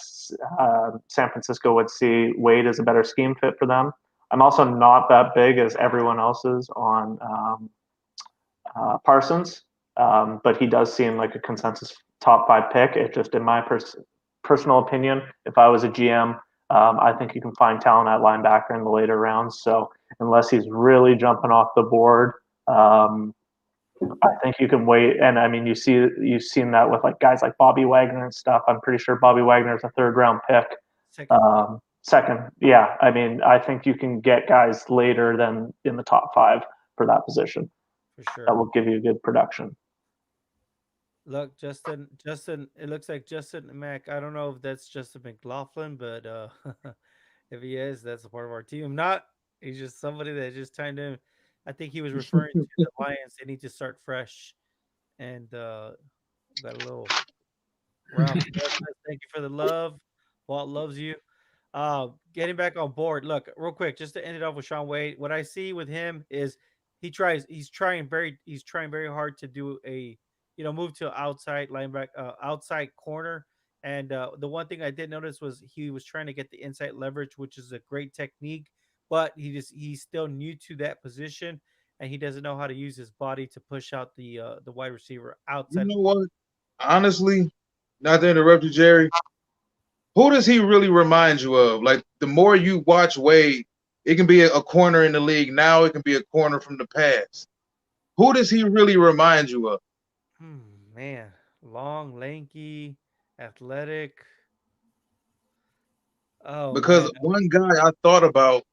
San Francisco would see Wade as a better scheme fit for them. I'm also not that big as everyone else is on Parsons, but he does seem like a consensus top 5 pick. It's just in my personal opinion, if I was a GM, I think you can find talent at linebacker in the later rounds. So unless he's really jumping off the board, I think you can wait. And I mean, you've seen that with like guys like Bobby Wagner and stuff. I'm pretty sure Bobby Wagner is a 3rd round pick. Second, yeah. I mean, I think you can get guys later than in the top 5 for that position. For sure. That will give you good production. Look, Justin. It looks like Justin Mack. I don't know if that's Justin McLaughlin, but if he is, that's a part of our team. If not, he's just somebody that just timed in. I think he was referring to the Lions. They need to start fresh, and got a little round. Thank you for the love. Walt loves you. Getting back on board. Look, real quick, just to end it off with Sean Wade. What I see with him is he's trying very hard to do a move to outside linebacker, outside corner. And the one thing I did notice was he was trying to get the inside leverage, which is a great technique, but he's still new to that position, and he doesn't know how to use his body to push out the wide receiver You outside. know what? Honestly, not to interrupt you, Jerry. Who does he really remind you of? Like the more you watch Wade, it can be a corner in the league now. It can be a corner from the past. Who does he really remind you of? Man, long, lanky, athletic. Oh man, Because one guy I thought about,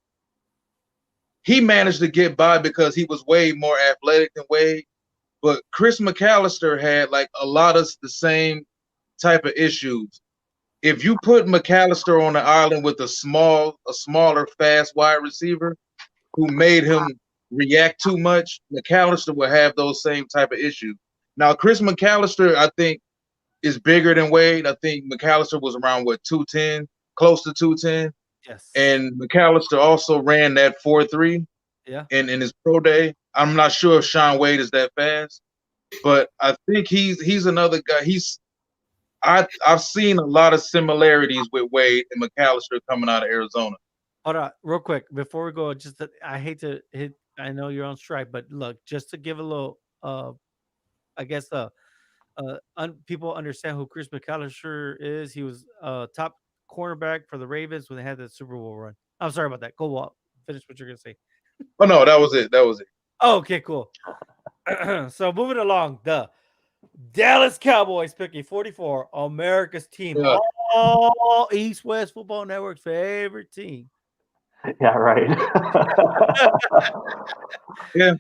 he managed to get by because he was way more athletic than Wade. But Chris McAllister had like a lot of the same type of issues. If you put McAllister on the island with a smaller, fast wide receiver who made him react too much, McAllister will have those same type of issues. Now, Chris McAllister, I think, is bigger than Wade. I think McAllister was around 210, close to 210. yes, And McAllister also ran that 4.3 yeah. in his pro day. I'm not sure if Sean Wade is that fast, but I think he's another guy. I've seen a lot of similarities with Wade and McAllister coming out of Arizona. Hold on, real quick before we go. I hate to hit. I know you're on strike, but look, just to give a little, I guess, people understand who Chris McAllister is. He was top cornerback for the Ravens when they had the Super Bowl run. I'm sorry about that. Go Walt. Finish what you're gonna say. Oh no, that was it. That was it. Oh, okay, cool. So moving along, the Dallas Cowboys picking 44, America's team, Yeah. all East West Football Network's favorite team. Yeah, right. Yeah.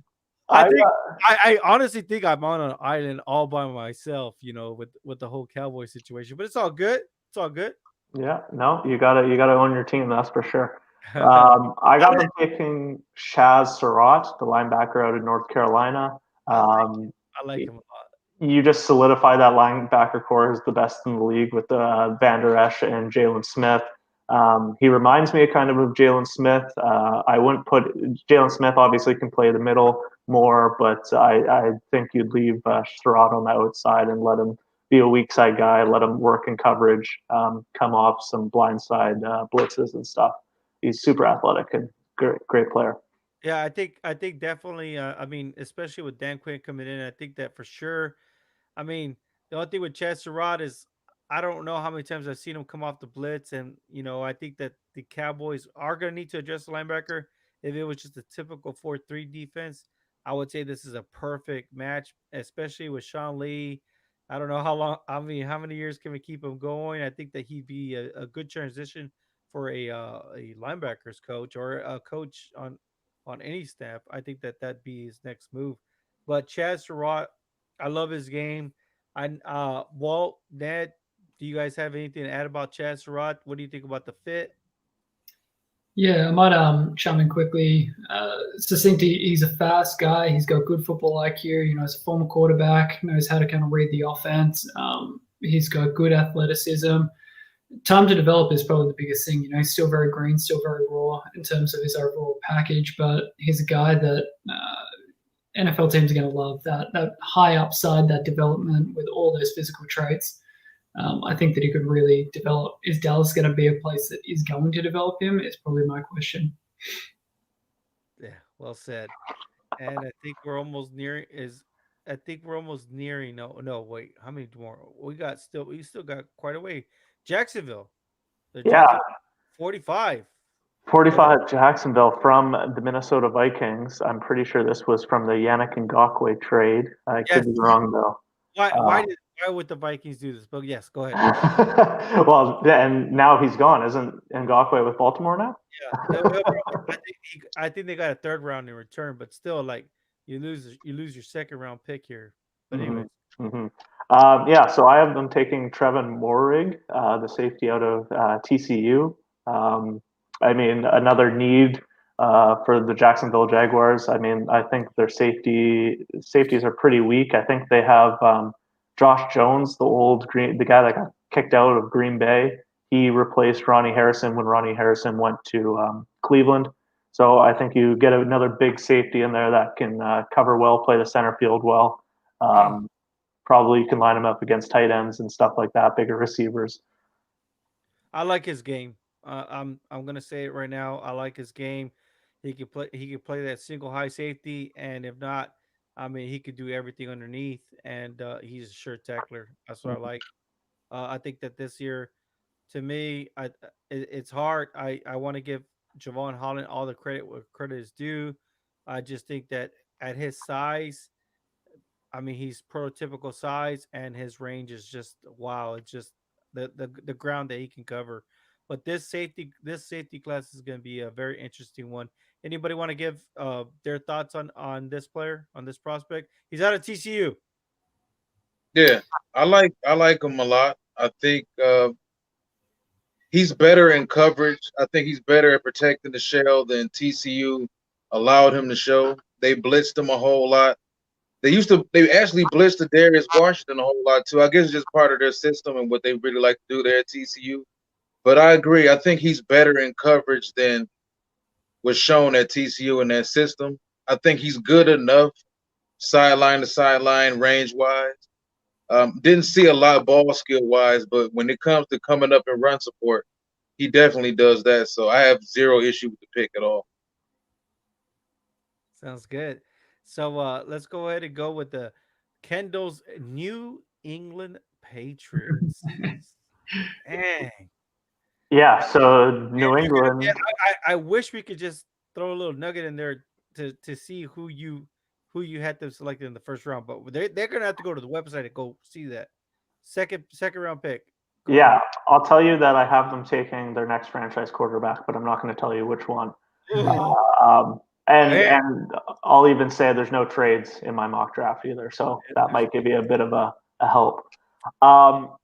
I honestly think I'm on an island all by myself, with the whole Cowboy situation. But it's all good. It's all good. Yeah, no, you gotta own your team, that's for sure. I got them picking Chaz Surratt, the linebacker out of North Carolina. I like him a lot. You just solidify that linebacker core as the best in the league with Van Der Esch and Jalen Smith. He reminds me kind of Jalen Smith. I wouldn't put Jalen Smith obviously can play the middle more, but I think you'd leave Surratt on the outside and let him be a weak side guy, let him work in coverage, come off some blind side blitzes and stuff. He's super athletic and great player. Yeah, I think definitely. I mean, especially with Dan Quinn coming in, I think that for sure. I mean, the only thing with Chad Surratt is I don't know how many times I've seen him come off the blitz, and I think that the Cowboys are going to need to address the linebacker. If it was just a typical 4-3 defense, I would say this is a perfect match, especially with Sean Lee. I don't know how long. I mean, how many years can we keep him going? I think that he'd be a good transition for a linebackers coach or a coach on any staff. I think that that'd be his next move. But Chad Surratt, I love his game. Walt, Ned, do you guys have anything to add about Chad Surratt? What do you think about the fit? Yeah, I might chime in quickly. Succinctly, he's a fast guy. He's got good football IQ. He's a former quarterback, knows how to kind of read the offense. He's got good athleticism. Time to develop is probably the biggest thing. He's still very green, still very raw in terms of his overall package, but he's a guy that NFL teams are going to love, that high upside, that development with all those physical traits. I think that he could really develop. Is Dallas going to be a place that is going to develop him? Is probably my question. Yeah, well said. And I think we're almost nearing. No, wait. How many more? We still got quite a way. Jacksonville. Yeah. 45. 45 Jacksonville from the Minnesota Vikings. I'm pretty sure this was from the Yannick Ngakoue trade. I could be wrong though. Why would the Vikings do this? But yes, go ahead. Well, and now he's gone. Isn't Ngakoue with Baltimore now? Yeah, I think they got a third round in return, but still, like you lose your second round pick here. But anyway, Yeah, so I have them taking Trevin Moehrig, the safety out of TCU. I mean, another need for the Jacksonville Jaguars. I mean, I think their safeties are pretty weak. I think they have Josh Jones, the guy that got kicked out of Green Bay. He replaced Ronnie Harrison when Ronnie Harrison went to Cleveland. So I think you get another big safety in there that can cover well, play the center field well. Probably you can line him up against tight ends and stuff like that, bigger receivers. I like his game. I'm gonna say it right now. I like his game. He could play. He could play that single high safety, and if not, I mean, he could do everything underneath. And he's a sure tackler. That's what I like. I think that this year, to me, it's hard. I want to give Javon Holland all the credit where credit is due. I just think that at his size, I mean, he's prototypical size, and his range is just wow. It's just the ground that he can cover. But this safety class is going to be a very interesting one. Anybody want to give their thoughts on this player, on this prospect? He's out of TCU. Yeah, I like him a lot. I think he's better in coverage. I think he's better at protecting the shell than TCU allowed him to show. They blitzed him a whole lot. They actually blitzed the Darius Washington a whole lot too. I guess it's just part of their system and what they really like to do there at TCU. But I agree. I think he's better in coverage than was shown at TCU in that system. I think he's good enough sideline to sideline, range wise. Didn't see a lot ball skill wise, but when it comes to coming up and run support, he definitely does that. So I have zero issue with the pick at all. Sounds good. So let's go ahead and go with the Kendall's New England Patriots. Dang. Yeah, so Man, New England. I wish we could just throw a little nugget in there to see who you had them selected in the first round, but they're gonna have to go to the website and go see that second round pick. Go Yeah, ahead. I'll tell you that I have them taking their next franchise quarterback, but I'm not going to tell you which one. Ooh, Um, and man, and I'll even say there's no trades in my mock draft either, so that might give you a bit of a help. Um,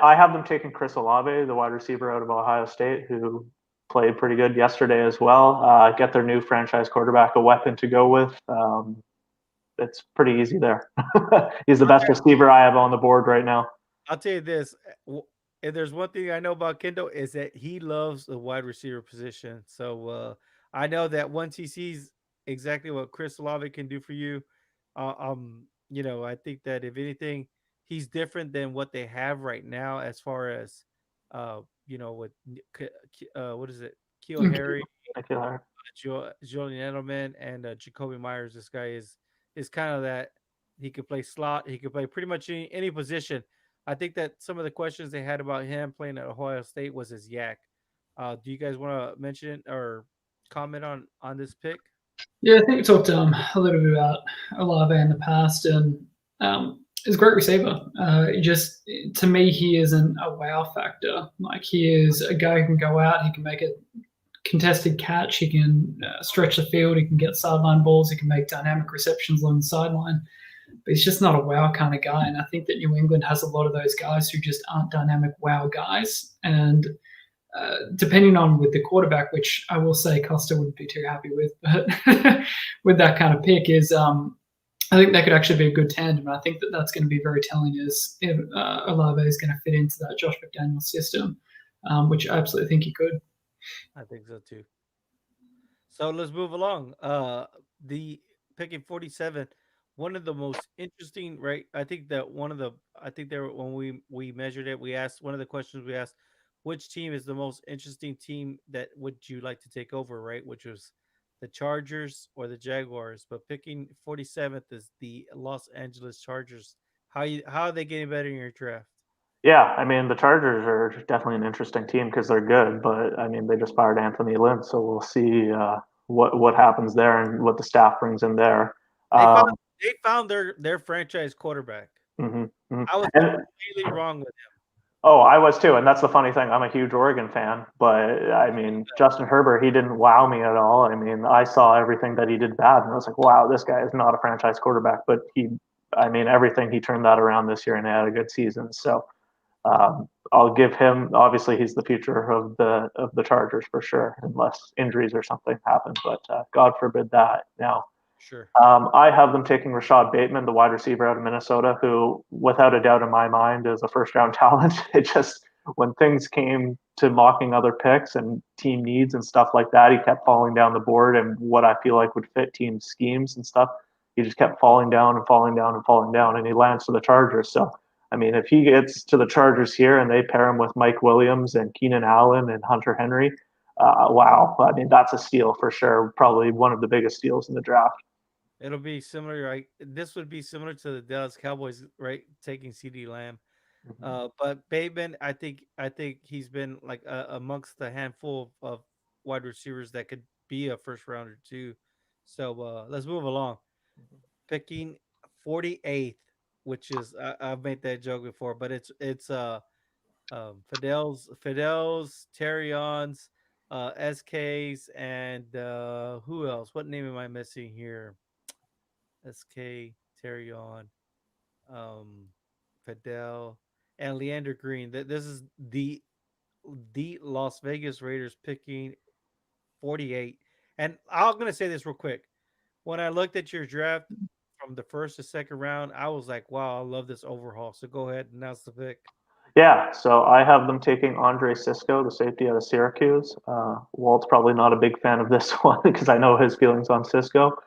I have them taking Chris Olave, the wide receiver out of Ohio State, who played pretty good yesterday as well. Get their new franchise quarterback a weapon to go with. It's pretty easy there. He's the best receiver I have on the board right now. I'll tell you this. If there's one thing I know about Kendall is that he loves the wide receiver position. So I know that once he sees exactly what Chris Olave can do for you, I think that if anything, he's different than what they have right now as far as, with what is it, Keel Harry, I feel her. Julian Edelman, and Jacoby Myers. This guy is kind of that. He could play slot. He could play pretty much any position. I think that some of the questions they had about him playing at Ohio State was his yak. Do you guys want to mention or comment on this pick? Yeah, I think we talked a little bit about Olave in the past, and he's a great receiver. To me, he isn't a wow factor. Like, he is a guy who can go out, he can make a contested catch, he can stretch the field, he can get sideline balls, he can make dynamic receptions along the sideline. But he's just not a wow kind of guy. And I think that New England has a lot of those guys who just aren't dynamic wow guys. And depending on with the quarterback, which I will say Costa wouldn't be too happy with, but with that kind of pick is I think that could actually be a good tandem. I think that that's going to be very telling is if Olave is going to fit into that Josh McDaniels system, which I absolutely think he could. I think so too. So let's move along. The picking 47, one of the most interesting, right? I think there when we measured it, we asked one of the questions we asked, which team is the most interesting team that would you like to take over, right? Which was the Chargers or the Jaguars. But picking 47th is the Los Angeles Chargers. How are they getting better in your draft? Yeah, I mean the Chargers are definitely an interesting team because they're good, but I mean they just fired Anthony Lynn, so we'll see what happens there and what the staff brings in there. They found Um, they found their franchise quarterback. mhm, mhm. I was And completely wrong with him. oh, I was too, and that's the funny thing. I'm a huge Oregon fan, but I mean Justin Herbert, he didn't wow me at all. I mean I saw everything that he did bad, and I was like, wow, this guy is not a franchise quarterback, but he I mean, everything, he turned that around this year and had a good season. So I'll give him. Obviously, he's the future of the Chargers for sure, unless injuries or something happen. But God forbid that. Now, Sure. I have them taking Rashad Bateman, the wide receiver out of Minnesota, who, without a doubt in my mind, is a first-round talent. It just, when things came to mocking other picks and team needs and stuff like that, he kept falling down the board, and what I feel like would fit team schemes and stuff, he just kept falling down and falling down and falling down, and he lands to the Chargers. So, I mean, if he gets to the Chargers here and they pair him with Mike Williams and Keenan Allen and Hunter Henry, wow. I mean, that's a steal for sure. Probably one of the biggest steals in the draft. It'll be similar, right? This would be similar to the Dallas Cowboys, right? Taking CD Lamb. But Bateman, I think he's been like amongst the handful of wide receivers that could be a first rounder too. So let's move along. Picking 48th, which is I've made that joke before, but it's Fidel's, Terrion's, SK's, and who else? What name am I missing here? SK, Terrion, um, Fidel, and Leander Green. This is the Las Vegas Raiders picking 48. And I'm gonna say this real quick. When I looked at your draft from the first to second round, I was like, wow, I love this overhaul. So go ahead and announce the pick. Yeah, so I have them taking Andre Cisco, the safety out of Syracuse. Walt's probably not a big fan of this one because I know his feelings on Cisco,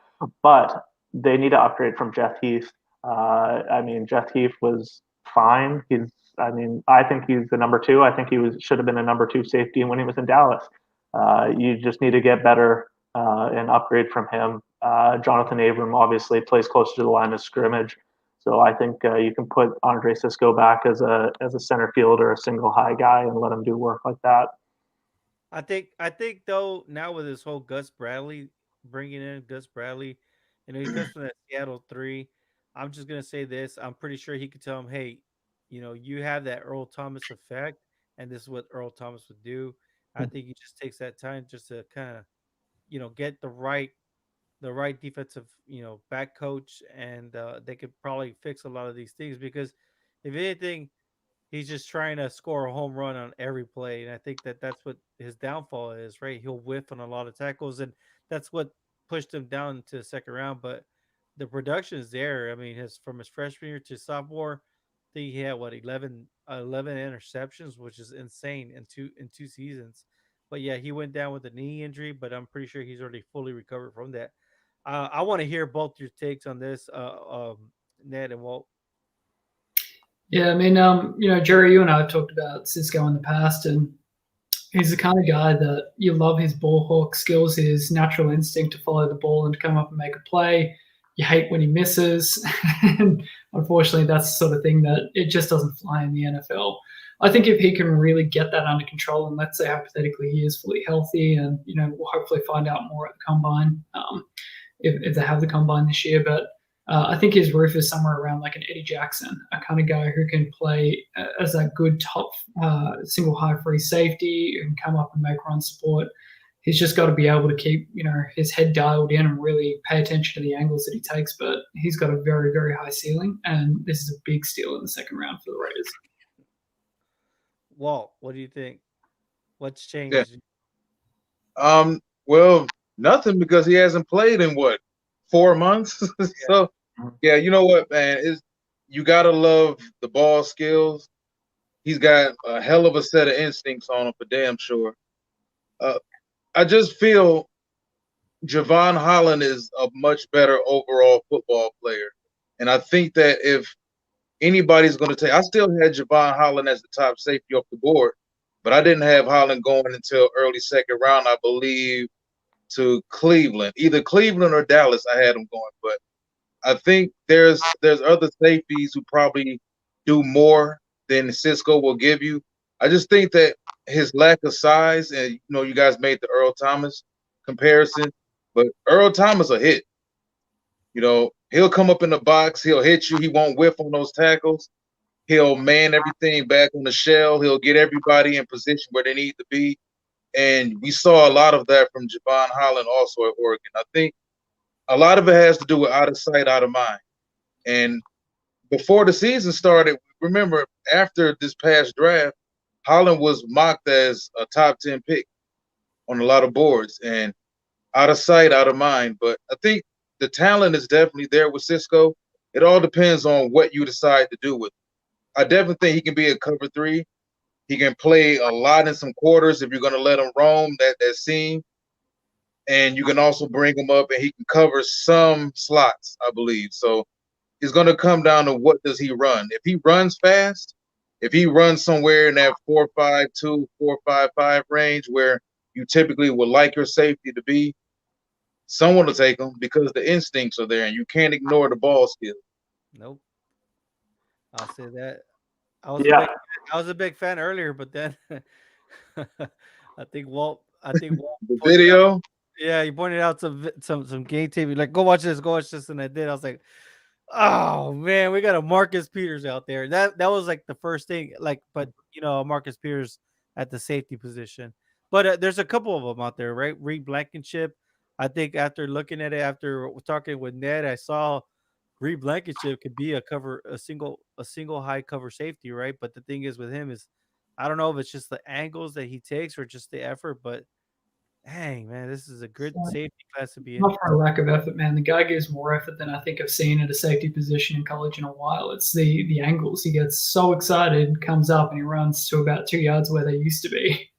but they need to upgrade from Jeff Heath. I mean, Jeff Heath was fine. I think he's the number two. I think should have been a number two safety when he was in Dallas. You just need to get better and upgrade from him. Jonathan Abram obviously plays closer to the line of scrimmage. So I think you can put Andre Cisco back as a center fielder, a single high guy, and let him do work like that. I think though now with this whole Gus Bradley bringing in Gus Bradley, he comes from that Seattle 3. I'm just gonna say this: I'm pretty sure he could tell him, hey, you have that Earl Thomas effect, and this is what Earl Thomas would do. I think he just takes that time just to kind of get the right defensive, back coach, and they could probably fix a lot of these things because if anything, he's just trying to score a home run on every play, and I think that's what his downfall is. Right, he'll whiff on a lot of tackles, and that's what pushed him down to the second round. But the production is there. I mean, from his freshman year to sophomore, I think he had what 11 interceptions, which is insane in two seasons. But yeah, he went down with a knee injury, but I'm pretty sure he's already fully recovered from that. I want to hear both your takes on this, Ned and Walt. Yeah, I mean, Jerry, you and I have talked about Cisco in the past, and he's the kind of guy that you love his ball hawk skills, his natural instinct to follow the ball and come up and make a play. You hate when he misses. And unfortunately, that's the sort of thing that it just doesn't fly in the NFL. I think if he can really get that under control, and let's say hypothetically he is fully healthy, and we'll hopefully find out more at the combine if they have the combine this year. But I think his roof is somewhere around like an Eddie Jackson, a kind of guy who can play as a good top single high free safety and come up and make run support. He's just got to be able to keep his head dialed in and really pay attention to the angles that he takes. But he's got a very, very high ceiling, and this is a big steal in the second round for the Raiders. Walt, what do you think? What's changed? Yeah. Well, nothing, because he hasn't played in 4 months. So yeah, you know what, man, you gotta love the ball skills. He's got a hell of a set of instincts on him for damn sure. I just feel Javon Holland is a much better overall football player, and I think that if anybody's going to take, I still had Javon Holland as the top safety off the board, but I didn't have Holland going until early second round, I believe, to Cleveland, either Cleveland or Dallas. I had him going, but I think there's other safeties who probably do more than Cisco will give you. I just think that his lack of size, and you guys made the Earl Thomas comparison, but Earl Thomas a hit. He'll come up in the box, he'll hit you, he won't whiff on those tackles. He'll man everything back on the shell. He'll get everybody in position where they need to be. And we saw a lot of that from Javon Holland also at Oregon. I think a lot of it has to do with out of sight, out of mind. And before the season started, remember after this past draft, Holland was mocked as a top 10 pick on a lot of boards, and out of sight, out of mind. But I think the talent is definitely there with Cisco. It all depends on what you decide to do with him. I definitely think he can be a cover three. He can play a lot in some quarters if you're going to let him roam that seam. And you can also bring him up and he can cover some slots, I believe. So it's going to come down to what does he run. If he runs fast, if he runs somewhere in that 4.52, 4.55 range where you typically would like your safety to be, someone will take him because the instincts are there and you can't ignore the ball skill. Nope. I'll say that. Yeah. I was a big fan earlier, but then I think Walt The pointed out, video, yeah, he pointed out some game tape. Like, go watch this, and I did. I was like, oh man, we got a Marcus Peters out there. That was like the first thing. Like, but Marcus Peters at the safety position. But there's a couple of them out there, right? Reed Blankenship. I think after looking at it, after talking with Ned, I saw Reed Blankenship could be a single high cover safety, right? But the thing is with him is, I don't know if it's just the angles that he takes or just the effort, but dang man, this is a good So, safety class to be in. not for a lack of effort, man. The guy gives more effort than I think I've seen at a safety position in college in a while. It's the angles. He gets so excited, comes up, and he runs to about 2 yards where they used to be.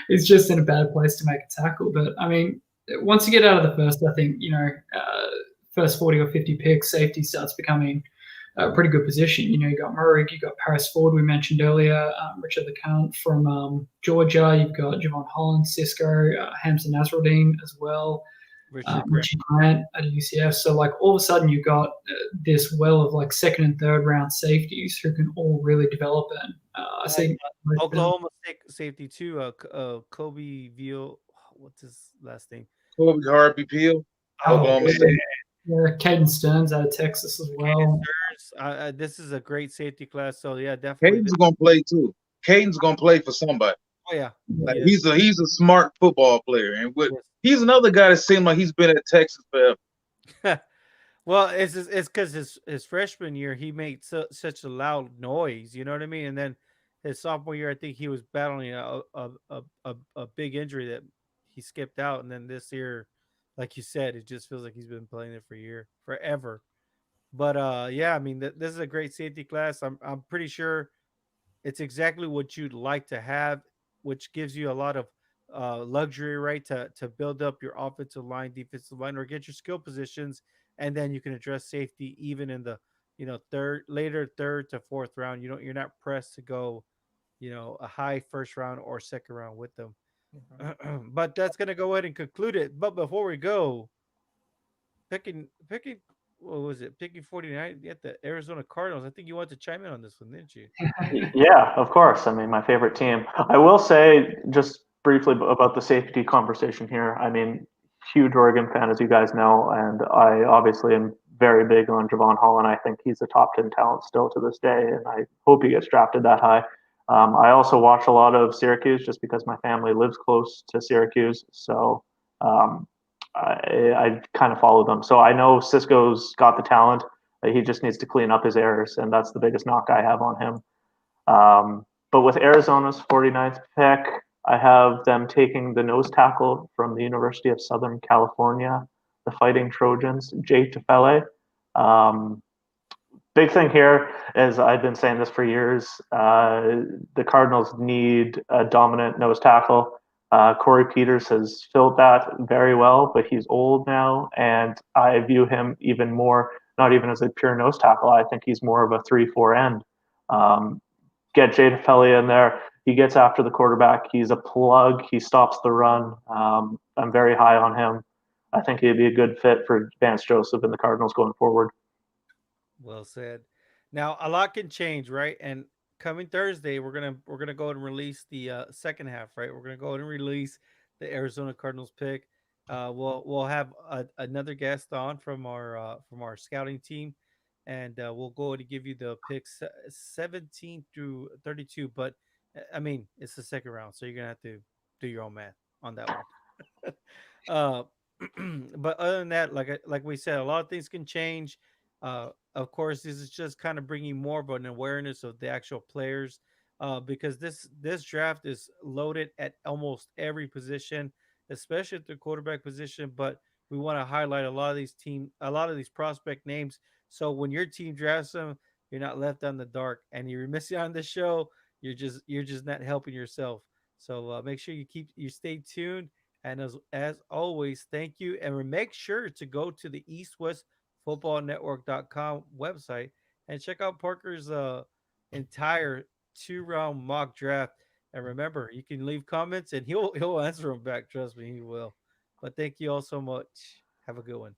He's just in a bad place to make a tackle. But I mean, once you get out of the first, I think first 40 or 50 picks, safety starts becoming a pretty good position. You got Murray, you got Paris Ford, we mentioned earlier, Richard LeCount from Georgia, you've got Javon Holland, Cisco, Hamza Nasruddin as well, Richie Grant at UCF. So, like, all of a sudden you've got this well of, like, second and third round safeties who can all really develop in. I see Oklahoma safety too. Kobe Veal. What's his last name? Kobe Harvey Peel, Oklahoma State. Yeah, Caden Stearns out of Texas as well. This is a great safety class. So yeah, definitely. Caden's gonna play too. Caden's gonna play for somebody. Oh yeah. Like, he's a smart football player, and he's another guy that seemed like he's been at Texas forever. Well, it's because his freshman year he made such a loud noise. You know what I mean? And then his sophomore year, I think he was battling a big injury that he skipped out. And then this year, like you said, it just feels like he's been playing it forever. But yeah, I mean, this is a great safety class. I'm pretty sure it's exactly what you'd like to have, which gives you a lot of luxury, right, to build up your offensive line, defensive line, or get your skill positions, and then you can address safety even in the third to fourth round. You're not pressed to go, a high first round or second round with them. But that's gonna go ahead and conclude it. But before we go, picking what was it? Picking 49 at the Arizona Cardinals. I think you wanted to chime in on this one, didn't you? Yeah, of course. I mean, my favorite team. I will say just briefly about the safety conversation here. I mean, huge Oregon fan, as you guys know, and I obviously am very big on Javon Holland. I think he's a top 10 talent still to this day, and I hope he gets drafted that high. I also watch a lot of Syracuse just because my family lives close to Syracuse. So I kind of follow them. So I know Cisco's got the talent. He just needs to clean up his errors, and that's the biggest knock I have on him. But with Arizona's 49th pick, I have them taking the nose tackle from the University of Southern California, the Fighting Trojans, Jay Tufele. Big thing here is I've been saying this for years. The Cardinals need a dominant nose tackle. Corey Peters has filled that very well, but he's old now, and I view him even more, not even as a pure nose tackle. I think he's more of a 3-4 end. Get Jay Tufele in there. He gets after the quarterback. He's a plug. He stops the run. I'm very high on him. I think he'd be a good fit for Vance Joseph and the Cardinals going forward. Well said. Now a lot can change, right? And coming Thursday, we're gonna go and release the second half, right? We're gonna go and release the Arizona Cardinals pick. We'll have another guest on from our scouting team, and we'll go to give you the picks 17 through 32. But I mean, it's the second round, so you're gonna have to do your own math on that one. uh, but other than that, like we said, a lot of things can change. of course, this is just kind of bringing more of an awareness of the actual players, because this draft is loaded at almost every position, especially at the quarterback position. But we want to highlight a lot of these prospect names. So when your team drafts them, you're not left on the dark. And you're missing on the show, you're just not helping yourself. So make sure you stay tuned. And as always, thank you. And make sure to go to the eastwestfootballnetwork.com website and check out Parker's entire 2 round mock draft. And remember, you can leave comments and he'll answer them back. Trust me, he will. But thank you all so much. Have a good one.